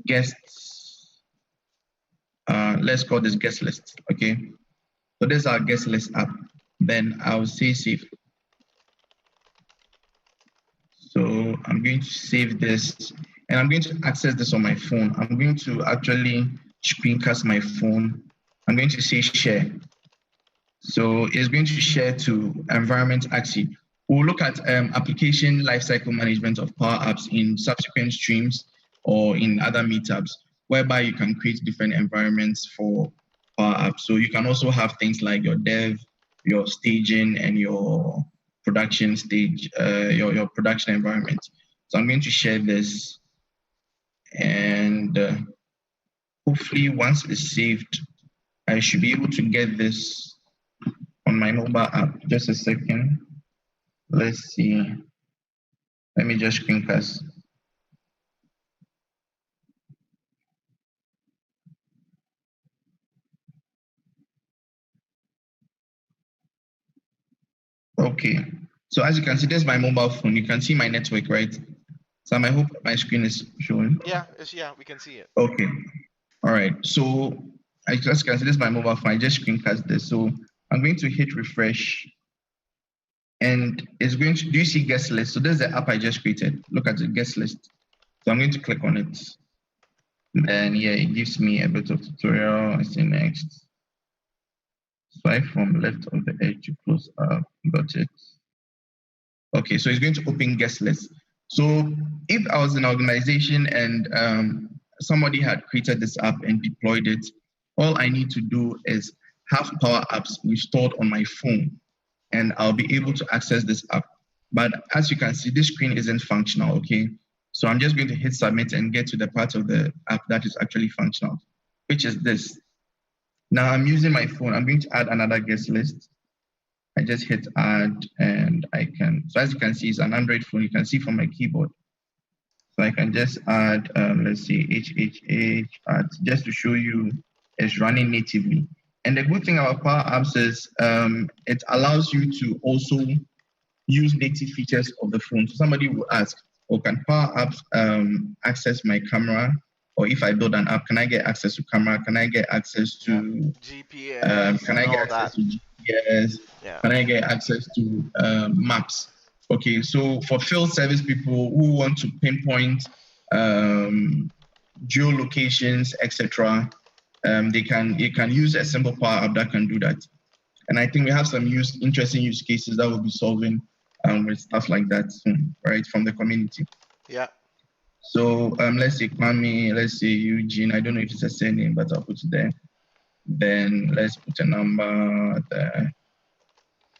[SPEAKER 4] guests. Let's call this guest list. Okay. So this is our guest list app. Then I'll say save. So I'm going to save this and I'm going to access this on my phone. I'm going to actually screencast my phone. I'm going to say share. So it's going to share to environment axis. We'll look at application lifecycle management of Power Apps in subsequent streams or in other meetups, whereby you can create different environments for Power Apps. So you can also have things like your dev, your staging, and your production stage, your production environment. So I'm going to share this, and hopefully once it's saved, I should be able to get this on my mobile app. Just a second. Let's see. Let me just screencast. Okay. So as you can see, this is my mobile phone. You can see my network, right? Sam, I hope my screen is showing.
[SPEAKER 3] Yeah, we can see it.
[SPEAKER 4] Okay. All right. So I just can see this is my mobile phone. I just screencast this. So I'm going to hit refresh. And it's going to, do you see guest list? So this is the app I just created. Look at the guest list. So I'm going to click on it. And yeah, it gives me a bit of tutorial. I say next. Swipe from left of the edge to close up. Got it. Okay, so it's going to open guest list. So if I was an organization and somebody had created this app and deployed it, all I need to do is have Power Apps installed on my phone, and I'll be able to access this app. But as you can see, this screen isn't functional, okay? So I'm just going to hit submit and get to the part of the app that is actually functional, which is this. Now I'm using my phone. I'm going to add another guest list. I just hit add and I can, so as you can see, it's an Android phone. You can see from my keyboard. So I can just add, let's see, HHH, add, just to show you it's running natively. And the good thing about Power Apps is it allows you to also use native features of the phone. So somebody will ask, oh, can Power Apps access my camera? Or if I build an app, can I get access to camera? Can I get access to
[SPEAKER 3] GPS?
[SPEAKER 4] Can I get access to GPS?
[SPEAKER 3] Yeah.
[SPEAKER 4] Can I get access to maps? Okay, so for field service people who want to pinpoint geolocations, etc., you can use a simple Power App that can do that. And I think we have some interesting use cases that will be solving with stuff like that soon, right, from the community.
[SPEAKER 3] Yeah.
[SPEAKER 4] So let's say Kwame, let's say Eugene. I don't know if it's a surname, but I'll put it there. Then let's put a number there.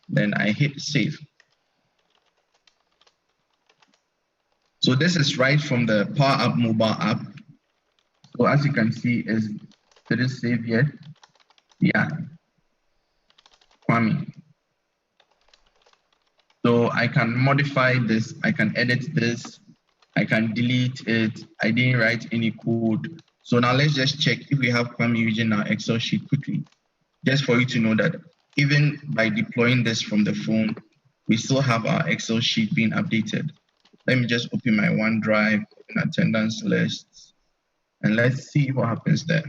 [SPEAKER 4] Then I hit save. So this is right from the Power App mobile app. So as you can see, did it save yet? Yeah. Kwame. So I can modify this, I can edit this, I can delete it. I didn't write any code. So now let's just check if we have Kwame using our Excel sheet quickly. Just for you to know that even by deploying this from the phone, we still have our Excel sheet being updated. Let me just open my OneDrive, open attendance lists, and let's see what happens there.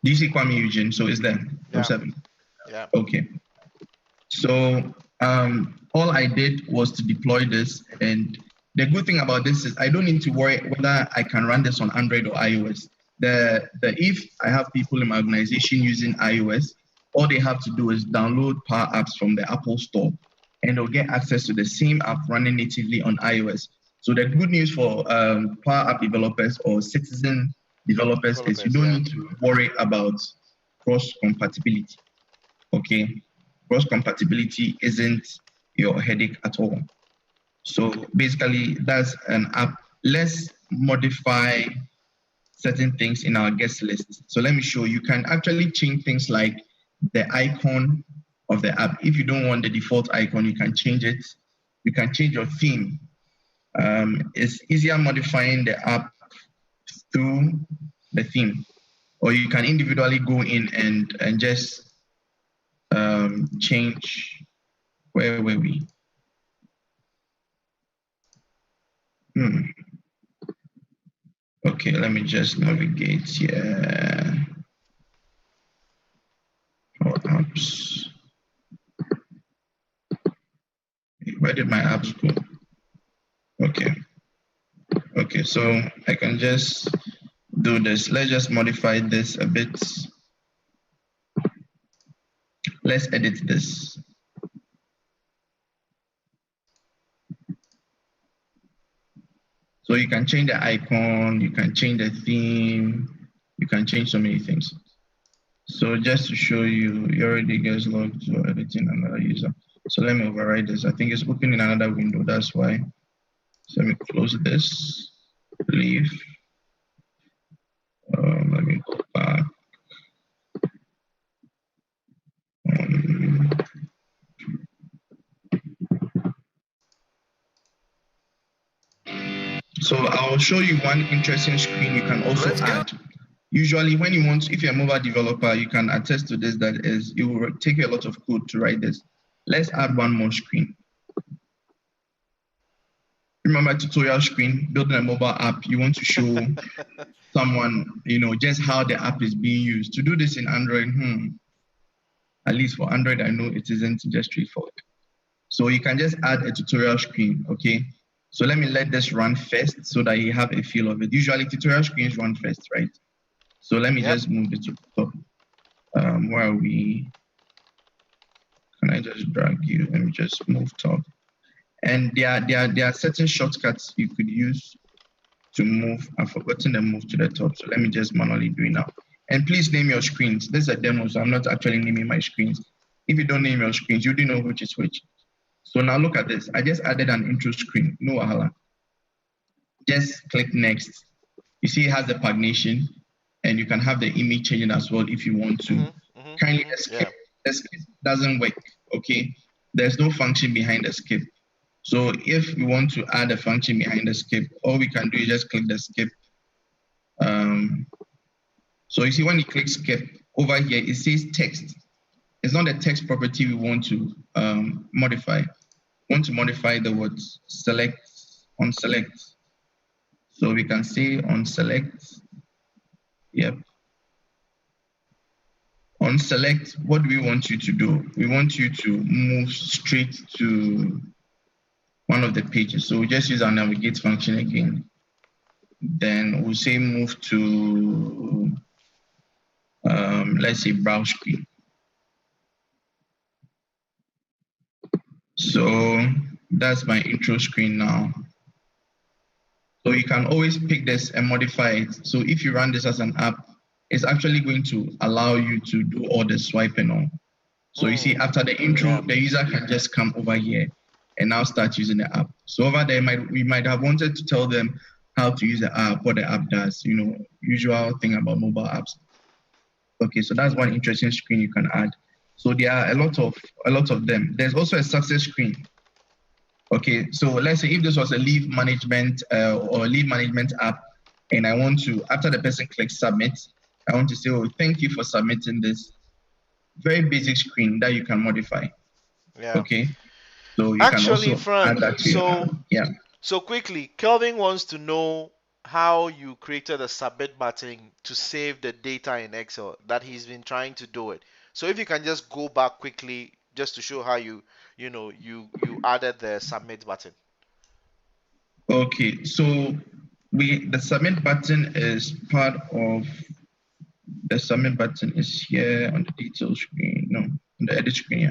[SPEAKER 4] Do you see Kwame Eugene? So is there?
[SPEAKER 3] Yeah.
[SPEAKER 4] 07.
[SPEAKER 3] Yeah.
[SPEAKER 4] Okay. So all I did was to deploy this, and the good thing about this is I don't need to worry whether I can run this on Android or iOS. If I have people in my organization using iOS, all they have to do is download Power Apps from the Apple Store, and they'll get access to the same app running natively on iOS. So the good news for Power App developers or citizen developers is you don't need to worry about cross-compatibility. Okay, cross-compatibility isn't your headache at all. So basically, that's an app. Let's modify certain things in our guest list. So let me show you. You can actually change things like the icon of the app. If you don't want the default icon, you can change it. You can change your theme. It's easier modifying the app through the theme, or you can individually go in and just change. Where were we? Okay, let me just navigate here. Our apps. Where did my apps go? Okay. Okay, so I can just do this. Let's just modify this a bit. Let's edit this. So you can change the icon, you can change the theme, you can change so many things. So just to show you, you already guys logged to editing another user. So let me override this. I think it's open in another window, that's why. So let me close this, leave. Let me go back. So I'll show you one interesting screen you can also add. Usually when you want, if you're a mobile developer, you can attest to this, that is, it will take you a lot of code to write this. Let's add one more screen. Remember tutorial screen, building a mobile app, you want to show someone, just how the app is being used. To do this in Android, at least for Android, I know it isn't just straightforward. So you can just add a tutorial screen, okay? So let me let this run first so that you have a feel of it. Usually tutorial screens run first, right? So let me just move it to the top. Where are we? Can I just drag you? Let me just move top. And there are certain shortcuts you could use to move. I've forgotten to move to the top. So let me just manually do it now. And please name your screens. This is a demo, so I'm not actually naming my screens. If you don't name your screens, you do know which is which. So now look at this. I just added an intro screen. No wahala. Just click next. You see it has the pagination, and you can have the image changing as well if you want to. Kindly escape. The skip doesn't work, okay? There's no function behind the skip. So if we want to add a function behind the skip, all we can do is just click the skip. So you see when you click skip, over here, it says text. It's not the text property we want to modify. We want to modify the words select, on select. So we can say on select, yep. On select, what do we want you to do? We want you to move straight to one of the pages. So we just use our navigate function again. Then we'll say move to, let's say browse screen. So that's my intro screen now. So you can always pick this and modify it. So if you run this as an app, it's actually going to allow you to do all the swiping on. So you see, after the intro, the user can just come over here and now start using the app. So over there, we might have wanted to tell them how to use the app, what the app does, you know, usual thing about mobile apps. Okay, so that's one interesting screen you can add. So there are a lot of them. There's also a success screen. Okay, so let's say if this was a leave management or leave management app, and I want to, after the person clicks submit, I want to say, oh, thank you for submitting this. Very basic screen that you can modify.
[SPEAKER 3] Yeah.
[SPEAKER 4] Okay. So you
[SPEAKER 3] Actually,
[SPEAKER 4] can also
[SPEAKER 3] Frank,
[SPEAKER 4] add that to your app. Yeah.
[SPEAKER 3] So quickly, Kelvin wants to know how you created a submit button to save the data in Excel, that he's been trying to do it. So if you can just go back quickly just to show how you added the submit button.
[SPEAKER 4] Okay, so the submit button is part of the submit button is here on the detail screen, no, on the edit screen. Yeah.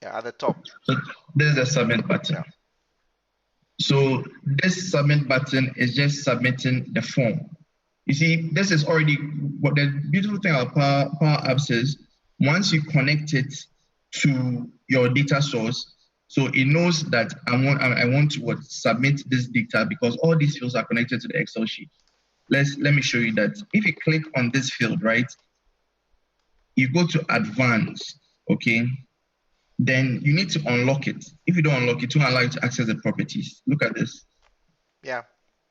[SPEAKER 3] Yeah, at the top.
[SPEAKER 4] So this is the submit button. So this submit button is just submitting the form. You see, this is already what the beautiful thing about Power Apps is. Once you connect it to your data source, so it knows that I want to submit this data because all these fields are connected to the Excel sheet. Let me show you that. If you click on this field, right, you go to advanced, okay, then you need to unlock it. If you don't unlock it, it won't allow you to access the properties. Look at this.
[SPEAKER 3] Yeah.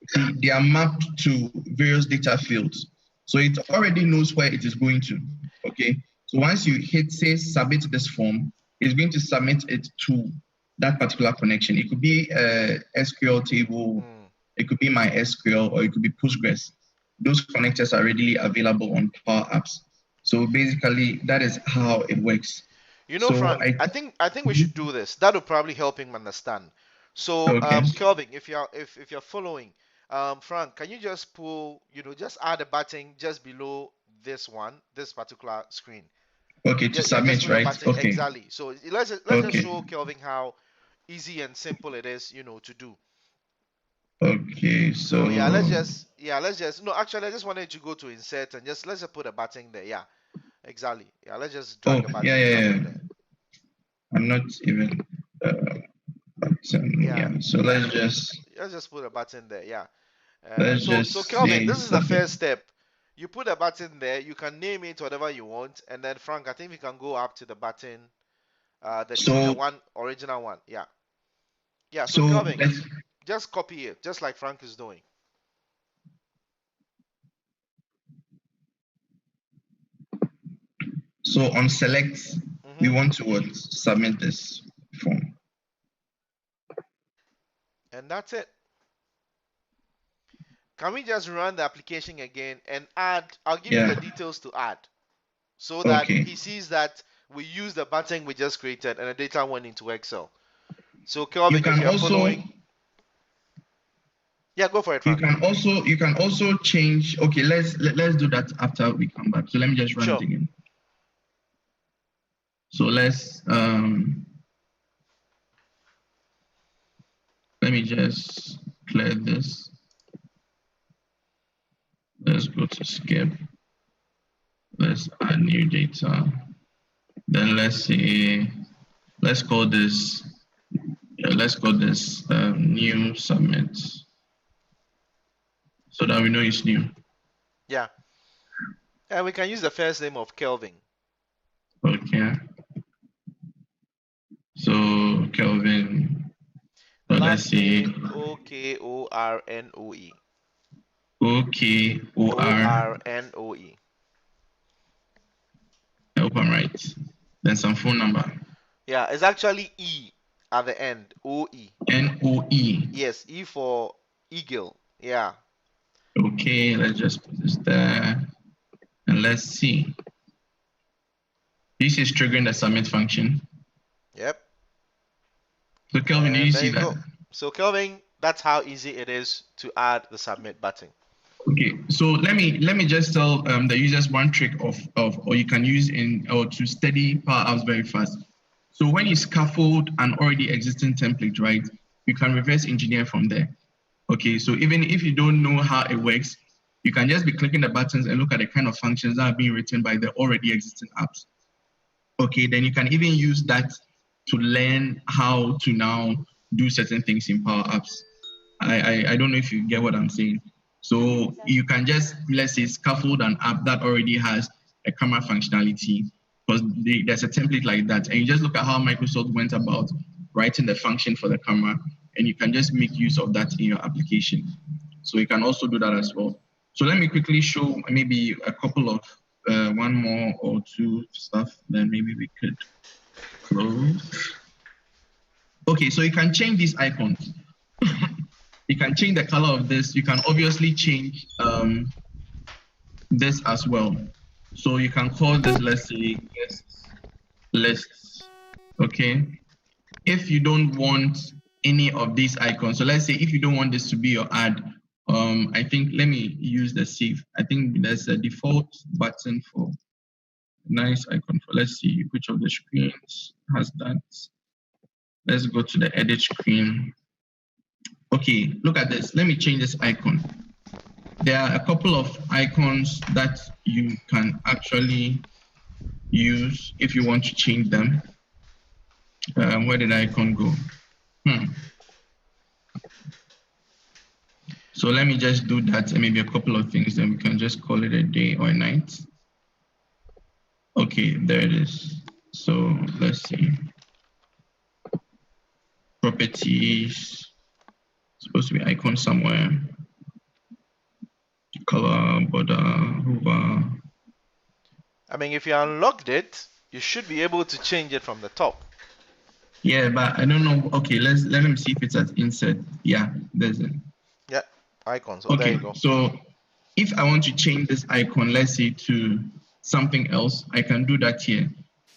[SPEAKER 4] See, they are mapped to various data fields. So it already knows where it is going to, okay? So once you hit, say, submit this form, it's going to submit it to that particular connection. It could be a SQL table, it could be MySQL, or it could be Postgres. Those connectors are readily available on Power Apps. So basically, that is how it works.
[SPEAKER 3] You know, so Frank, I think we should do this. That will probably help him understand. So,
[SPEAKER 4] okay.
[SPEAKER 3] Kelvin, if you're following, Frank, can you just pull, just add a button just below this particular screen?
[SPEAKER 4] Okay, to submit, right? Okay.
[SPEAKER 3] Exactly. So let's just show Kelvin how easy and simple it is, to do.
[SPEAKER 4] Okay, so
[SPEAKER 3] yeah, let's just no, actually I just wanted to go to insert and let's just put a button there. Yeah. Exactly. Yeah, let's just drag a button.
[SPEAKER 4] Yeah. I'm not even button. Yeah. So let's just
[SPEAKER 3] put a button there. Yeah.
[SPEAKER 4] So
[SPEAKER 3] Kelvin, this is the first step. You put a button there. You can name it whatever you want, and then Frank, I think we can go up to the button, the one original one. Yeah. Yeah. So Kelvin, just copy it, just like Frank is doing.
[SPEAKER 4] So on select, we want to submit this form.
[SPEAKER 3] And that's it. Can we just run the application again and add? I'll give you the details to add so that he sees that we use the button we just created and the data went into Excel. So Kelvin, if you're following. Yeah, go for it, Frank.
[SPEAKER 4] You can also change. Okay, let's do that after we come back. So let me just run it again. So let's let me just clear this. Let's go to skip. Let's add new data. Then let's call this new submit so that we know it's new.
[SPEAKER 3] Yeah. And we can use the first name of Kelvin.
[SPEAKER 4] Okay. So Kelvin, let's see.
[SPEAKER 3] Okornoe.
[SPEAKER 4] Okornoe. I hope I'm right. Then some phone number.
[SPEAKER 3] Yeah, it's actually E at the end. OE.
[SPEAKER 4] NOE.
[SPEAKER 3] Yes, E for eagle. Yeah.
[SPEAKER 4] Okay, let's just put this there. And And let's see. This is triggering the submit function.
[SPEAKER 3] Yep.
[SPEAKER 4] So Kelvin, do
[SPEAKER 3] And
[SPEAKER 4] you
[SPEAKER 3] there
[SPEAKER 4] see
[SPEAKER 3] you
[SPEAKER 4] that?
[SPEAKER 3] go. So Kelvin, that's how easy it is to add the submit button.
[SPEAKER 4] Okay, so let me just tell the users one trick or you can use to study Power Apps very fast. So when you scaffold an already existing template, right, you can reverse engineer from there. Okay, so even if you don't know how it works, you can just be clicking the buttons and look at the kind of functions that are being written by the already existing apps. Okay, then you can even use that to learn how to now do certain things in Power Apps. I don't know if you get what I'm saying. So you can just, let's say, scaffold an app that already has a camera functionality, because there's a template like that. And you just look at how Microsoft went about writing the function for the camera, and you can just make use of that in your application. So you can also do that as well. So let me quickly show maybe a couple of one more or two stuff, then maybe we could close. Okay, so you can change these icons. You can change the color of this. You can obviously change this as well. So you can call this, let's say, guest lists. Okay. If you don't want any of these icons, so let's say if you don't want this to be your ad, I think let me use the save. I think there's a default button for nice icon for, let's see which of the screens has that. Let's go to the edit screen. Okay, look at this. Let me change this icon. There are a couple of icons that you can actually use if you want to change them. Where did the icon go? So let me just do that and maybe a couple of things, then we can just call it a day or a night. Okay, there it is. So let's see. Properties. Supposed to be icon somewhere. Color, border, hover.
[SPEAKER 3] I mean, if you unlocked it, you should be able to change it from the top.
[SPEAKER 4] Yeah, but I don't know. Okay, let me see if it's at insert. Yeah, there's it.
[SPEAKER 3] Yeah, icons. Oh, there
[SPEAKER 4] Okay,
[SPEAKER 3] you go.
[SPEAKER 4] so if I want to change this icon, let's say to something else, I can do that here.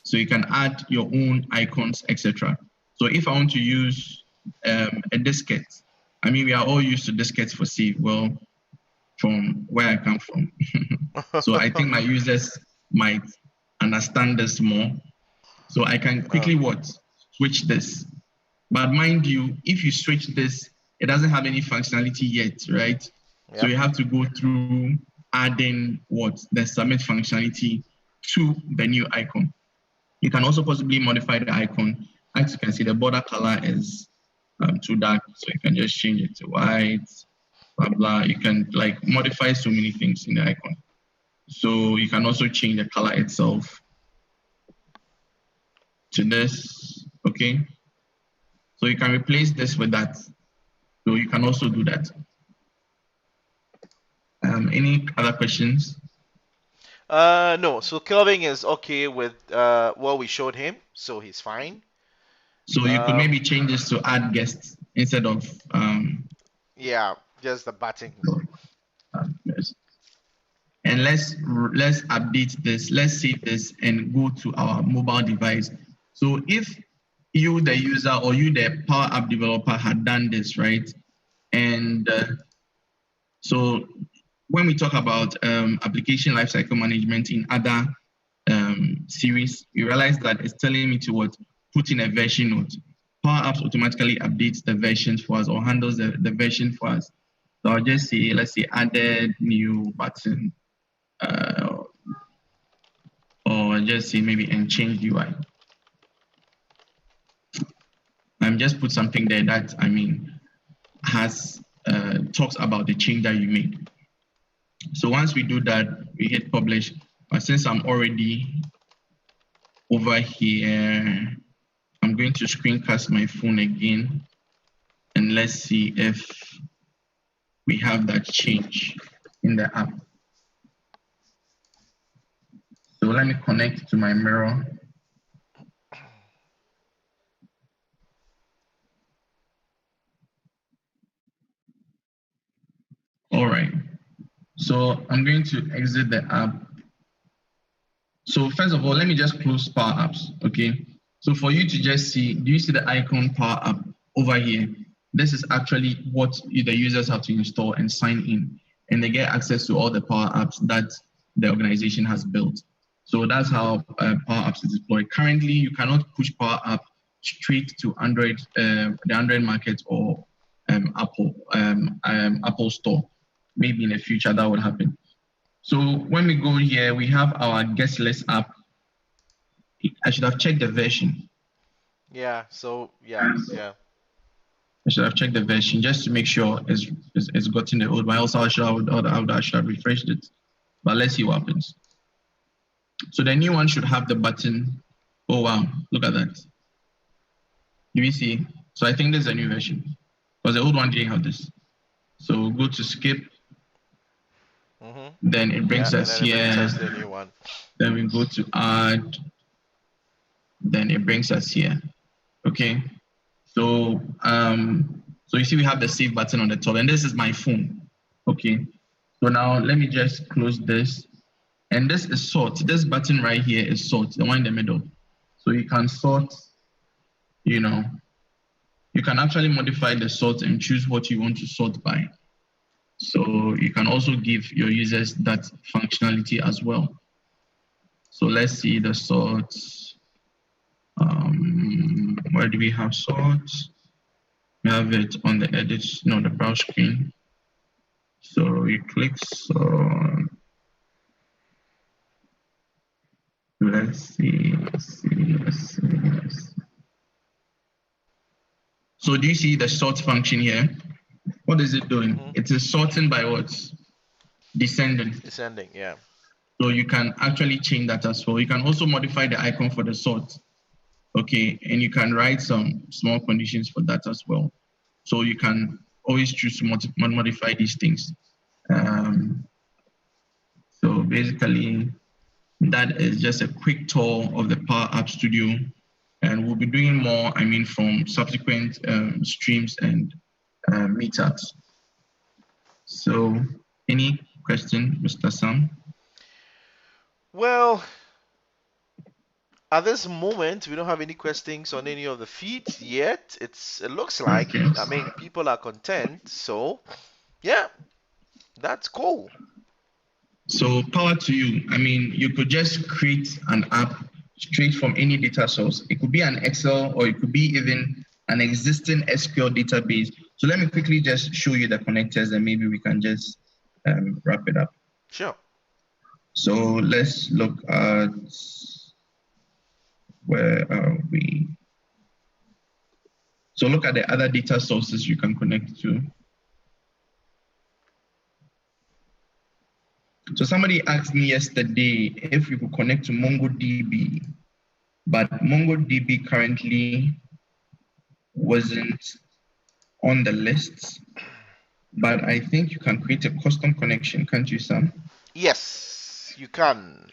[SPEAKER 4] So you can add your own icons, etc. So if I want to use a diskette, I mean, we are all used to diskettes for C. Well, from where I come from. So I think my users might understand this more. So I can quickly switch this. But mind you, if you switch this, it doesn't have any functionality yet, right?
[SPEAKER 3] Yep.
[SPEAKER 4] So you have to go through adding the submit functionality to the new icon. You can also possibly modify the icon. As you can see, the border color is too dark, so you can just change it to white, blah, blah. You can like modify so many things in the icon. So you can also change the color itself to this, okay? So you can replace this with that. So you can also do that. Any other questions?
[SPEAKER 3] No. So Kelvin is okay with what we showed him, so he's fine.
[SPEAKER 4] So you could maybe change this to add guests instead of
[SPEAKER 3] yeah, just the button.
[SPEAKER 4] yes. And let's update this. Let's save this and go to our mobile device. So if you, the user, or you, the Power App developer, had done this, right? And so when we talk about application lifecycle management in other series, you realize that it's telling me to put in a version note. Power Apps automatically updates the versions for us or handles the version for us. So I'll just say, let's say added new button, or just say maybe and change UI. I'm just put something there that, I mean, has talks about the change that you made. So once we do that, we hit publish. But since I'm already over here, I'm going to screencast my phone again, and let's see if we have that change in the app. So let me connect to my mirror. All right. So I'm going to exit the app So first of all, let me just close Power Apps. Okay. So for you to just see, do you see the icon Power App over here? This is actually what the users have to install and sign in, and they get access to all the Power Apps that the organization has built. So that's how Power Apps is deployed. Currently, you cannot push Power App straight to Android, the Android market or Apple Store. Maybe in the future that would happen. So when we go here, we have our guest list app. I should have checked the version.
[SPEAKER 3] Yeah. So yeah.
[SPEAKER 4] I should have checked the version just to make sure it's gotten the old one. Also, I should have refreshed it. But let's see what happens. So the new one should have the button. Oh wow, look at that. You see? So I think this is a new version because the old one didn't have this. So go to skip. Then it brings us here.
[SPEAKER 3] The new one.
[SPEAKER 4] Then we go to add. Then it brings us here. Okay. So so you see we have the save button on the top, and this is my phone. Okay. So now let me just close this. And this is sort. This button right here is sort, the one in the middle. So you can sort, you can actually modify the sort and choose what you want to sort by. So you can also give your users that functionality as well. So let's see the sorts. Where do we have sorts? We have it on the edit, the browse screen. So you click sort. Let's see. So do you see the sort function here? What is it doing? It is sorting by what? Descending.
[SPEAKER 3] Descending, yeah.
[SPEAKER 4] So you can actually change that as well. You can also modify the icon for the sort. Okay, and you can write some small conditions for that as well. So you can always choose to modify these things. So basically, that is just a quick tour of the Power App Studio. And we'll be doing more, from subsequent streams and meetups. So any question, Mr. Sam?
[SPEAKER 3] Well, at this moment, we don't have any questions on any of the feeds yet. It looks like,
[SPEAKER 4] Okay.
[SPEAKER 3] People are content. So, yeah, that's cool.
[SPEAKER 4] So power to you. You could just create an app straight from any data source. It could be an Excel or it could be even an existing SQL database. So let me quickly just show you the connectors and maybe we can just wrap it up.
[SPEAKER 3] Sure.
[SPEAKER 4] So let's look at, where are we? So look at the other data sources you can connect to. So somebody asked me yesterday if we could connect to MongoDB, but MongoDB currently wasn't on the list. But I think you can create a custom connection, can't you, Sam?
[SPEAKER 3] Yes, you can.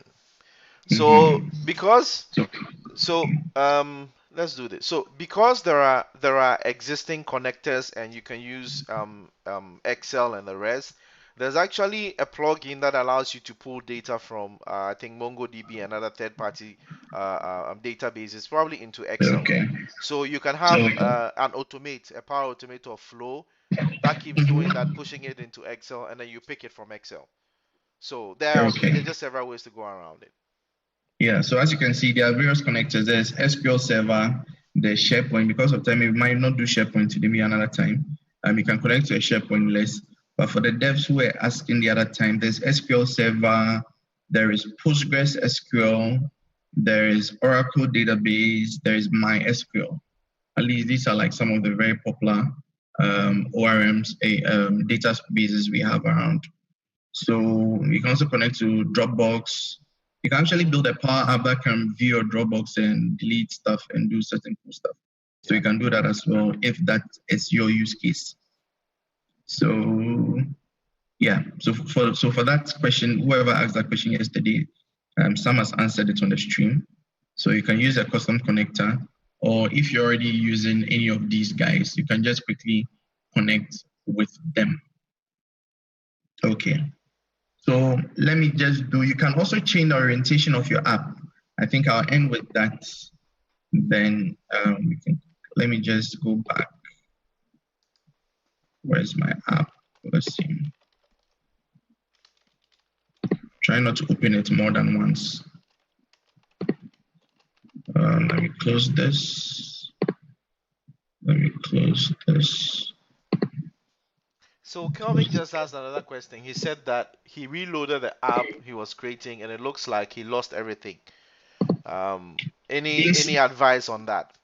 [SPEAKER 3] So let's do this. So because there are existing connectors and you can use Excel and the rest, there's actually a plugin that allows you to pull data from I think MongoDB and other third-party databases probably into Excel.
[SPEAKER 4] Okay.
[SPEAKER 3] So you can have a Power Automate or Flow that keeps doing that, pushing it into Excel, and then you pick it from Excel. So there are just several ways to go around it.
[SPEAKER 4] Yeah, so as you can see, there are various connectors. There's SQL Server, there's SharePoint. Because of time, we might not do SharePoint today, maybe another time. You can connect to a SharePoint list. But for the devs who were asking the other time, there's SQL Server, there is Postgres SQL, there is Oracle Database, there is MySQL. At least these are like some of the very popular ORMs, databases we have around. So you can also connect to Dropbox. You can actually build a Power App that can view your Dropbox and delete stuff and do certain cool stuff. So you can do that as well if that is your use case. So yeah, so for that question, whoever asked that question yesterday, Sam has answered it on the stream. So you can use a custom connector, or if you're already using any of these guys, you can just quickly connect with them. Okay. So let me just do, you can also change the orientation of your app. I think I'll end with that. Then let me just go back. Where's my app? Let's see. Try not to open it more than once. Let me close this. Let me close this.
[SPEAKER 3] So Kelvin just asked another question. He said that he reloaded the app he was creating and it looks like he lost everything. Any advice on that?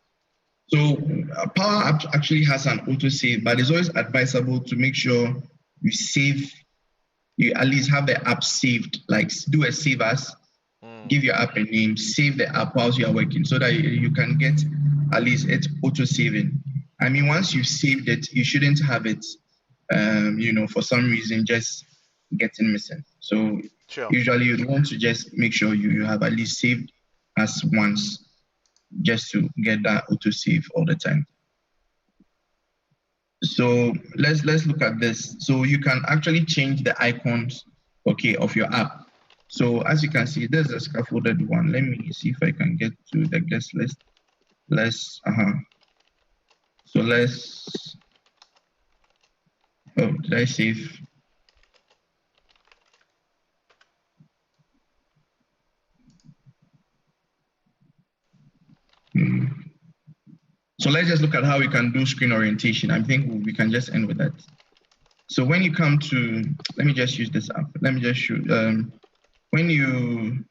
[SPEAKER 4] So Power Apps actually has an autosave, but it's always advisable to make sure you save, you at least have the app saved, like do a save as, give your app a name, save the app whilst you are working so that you can get at least it auto saving. I mean, once you've saved it, you shouldn't have it, for some reason just getting missing. So
[SPEAKER 3] Sure.
[SPEAKER 4] usually you'd want to just make sure you have at least saved as once, just to get that auto save all the time. So let's look at this. So you can actually change the icons, of your app. So as you can see, there's a scaffolded one. Let me see if I can get to the guest list. Oh, did I save? So let's just look at how we can do screen orientation. I think we can just end with that. So when you come to, let me just use this app. Let me just show, when you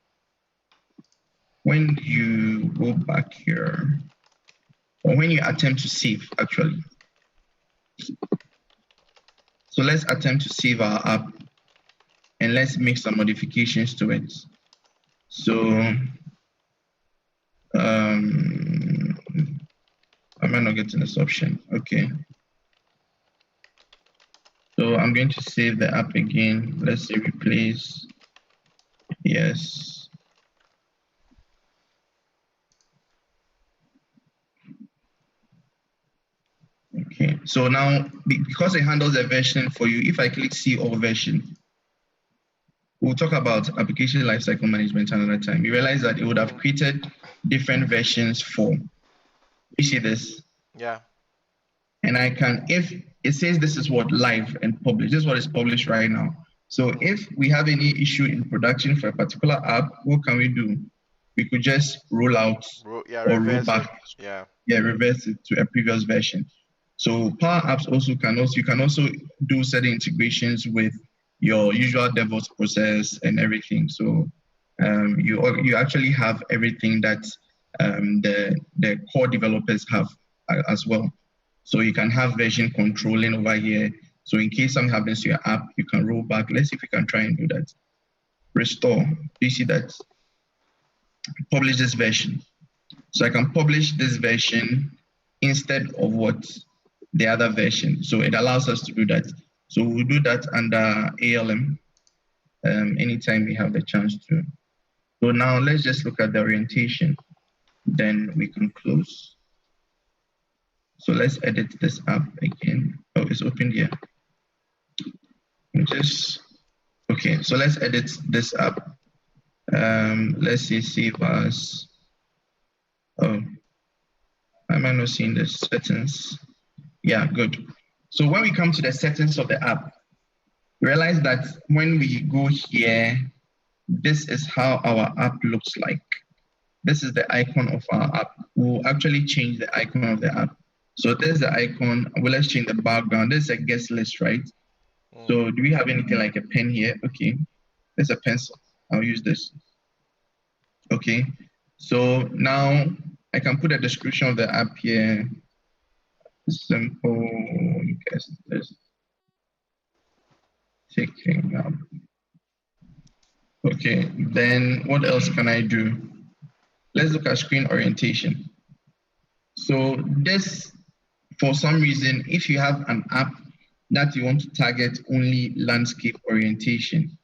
[SPEAKER 4] go back here, or when you attempt to save, actually. So let's attempt to save our app and let's make some modifications to it. So, am I not getting this option? Okay. So I'm going to save the app again. Let's say replace. Yes. Okay. So now, because it handles a version for you, if I click see all version, we'll talk about application lifecycle management another time. You realize that it would have created different versions for. You see this?
[SPEAKER 3] Yeah.
[SPEAKER 4] And I can, if it says this is what live and published, this is what is published right now. So if we have any issue in production for a particular app, what can we do? We could just roll out or roll back.
[SPEAKER 3] Yeah.
[SPEAKER 4] Yeah, reverse it to a previous version. So Power Apps you can also do certain integrations with your usual DevOps process and everything. So you actually have everything that the core developers have as well. So you can have version controlling over here. So in case something happens to your app, you can roll back. Let's see if we can try and do that. Restore. Do you see that? Publish this version. So I can publish this version instead of what the other version. So it allows us to do that. So we'll do that under ALM anytime we have the chance to. So now let's just look at the orientation. Then we can close. So let's edit this app again. Oh, it's opened here. Okay, so let's edit this app. Let's say save as, oh, am I not seeing the settings? Yeah, good. So when we come to the settings of the app, realize that when we go here, this is how our app looks like. This is the icon of our app. We'll actually change the icon of the app. So there's the icon. Well, let's change the background. There's a guest list, right? So do we have anything like a pen here? Okay, there's a pencil. I'll use this. Okay, so now I can put a description of the app here. Simple guest list. Taking up. Okay, then what else can I do? Let's look at screen orientation. So this, for some reason, if you have an app that you want to target only landscape orientation,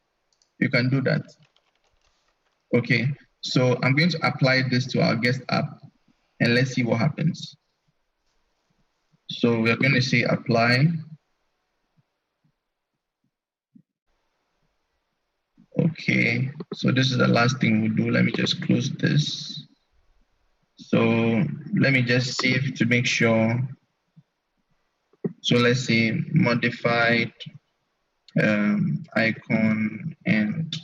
[SPEAKER 4] you can do that. Okay, so I'm going to apply this to our guest app and let's see what happens. So we're going to say apply. Okay, so this is the last thing we'll do. Let me just close this. So let me just save to make sure. So let's say modified icon and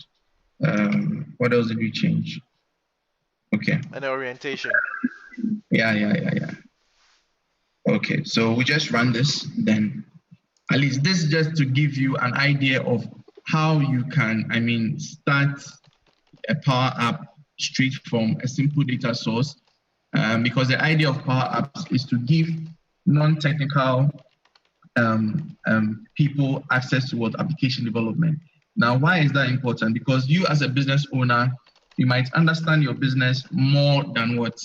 [SPEAKER 4] what else did we change? Okay,
[SPEAKER 3] And orientation.
[SPEAKER 4] yeah. Okay, so we just run this then. At least this is just to give you an idea of how you can, start a Power App straight from a simple data source. Because the idea of Power Apps is to give non-technical people access to what application development. Now, why is that important? Because you as a business owner, you might understand your business more than what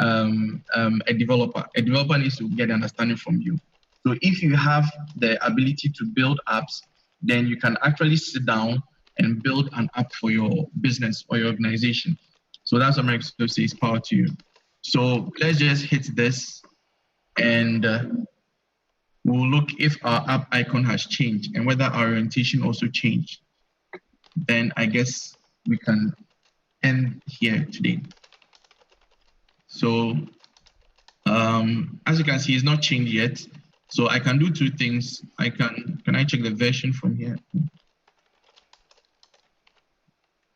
[SPEAKER 4] a developer. A developer needs to get understanding from you. So if you have the ability to build apps, then you can actually sit down and build an app for your business or your organization. So that's what Microsoft says power to you. So let's just hit this and we'll look if our app icon has changed and whether our orientation also changed. Then I guess we can end here today. So as you can see, it's not changed yet. So I can do two things. Can I check the version from here?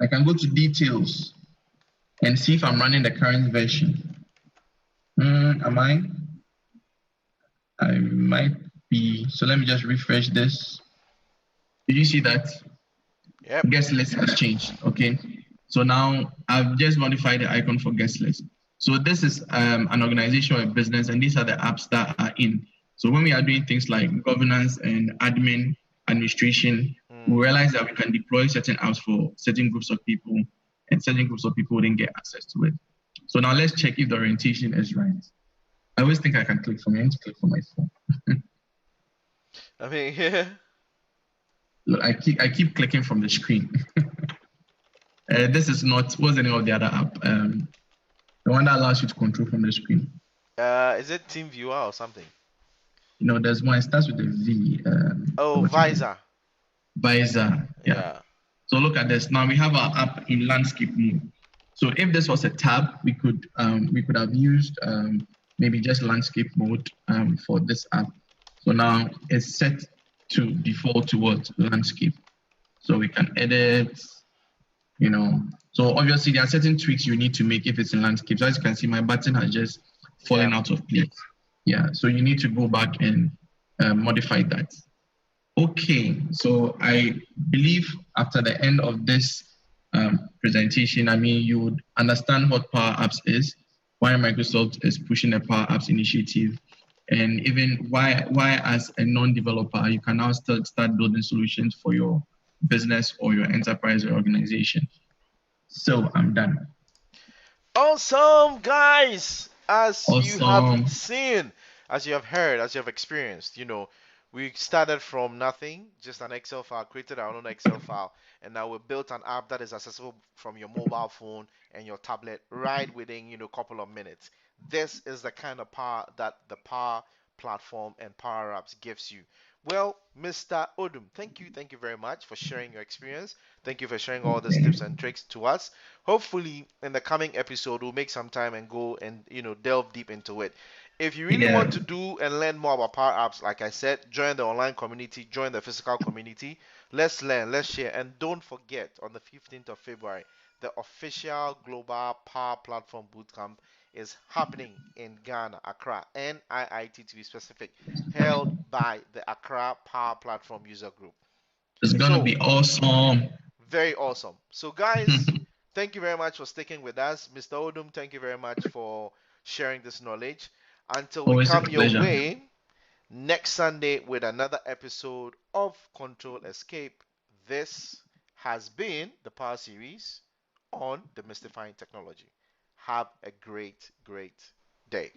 [SPEAKER 4] I can go to details and see if I'm running the current version. Am I? I might be. So let me just refresh this. Did you see that?
[SPEAKER 3] Yep.
[SPEAKER 4] Guest list has changed. Okay. So now I've just modified the icon for guest list. So this is an organization or a business, and these are the apps that are in. So when we are doing things like governance and admin, administration, we realize that we can deploy certain apps for certain groups of people, and certain groups of people didn't get access to it. So now let's check if the orientation is right. I always think I can click from here. I need to click from my phone.
[SPEAKER 3] I mean, yeah.
[SPEAKER 4] Look, I keep clicking from the screen. This is not, what's the name of the other app? The one that allows you to control from the screen.
[SPEAKER 3] Is it TeamViewer or something?
[SPEAKER 4] You know, there's one, it starts with a V.
[SPEAKER 3] Visor.
[SPEAKER 4] Visor, yeah. So look at this. Now we have our app in landscape mode. So if this was a tab, we could have used maybe just landscape mode for this app. So now it's set to default towards landscape. So we can edit, you know. So obviously there are certain tweaks you need to make if it's in landscape. So as you can see, my button has just fallen out of place. Yeah, so you need to go back and modify that. Okay, so I believe after the end of this presentation, you would understand what Power Apps is, why Microsoft is pushing the Power Apps initiative, and even why as a non-developer, you can now start building solutions for your business or your enterprise or organization. So I'm done.
[SPEAKER 3] Awesome, guys! As you have
[SPEAKER 4] Awesome.
[SPEAKER 3] seen, as you have heard, as you have experienced, we started from nothing, just an Excel file, created our own Excel file, and now we built an app that is accessible from your mobile phone and your tablet right within, a couple of minutes. This is the kind of power that the Power Platform and Power Apps gives you. Well, Mr. Odum, thank you very much for sharing your experience. Thank you for sharing all these tips and tricks to us. Hopefully, in the coming episode, we'll make some time and go and delve deep into it. If you really want to do and learn more about Power Apps, like I said, join the online community, join the physical community. Let's learn, let's share, and don't forget on the 15th of February, the official Global Power Platform Bootcamp is happening in Ghana, Accra, NIIT to be specific, held by the Accra Power Platform User Group.
[SPEAKER 4] It's gonna be awesome.
[SPEAKER 3] Very awesome. So, guys, thank you very much for sticking with us. Mr. Odum, thank you very much for sharing this knowledge. Until we come your way next Sunday with another episode of Control Escape, this has been the Power Series on Demystifying Technology. Have a great, great day.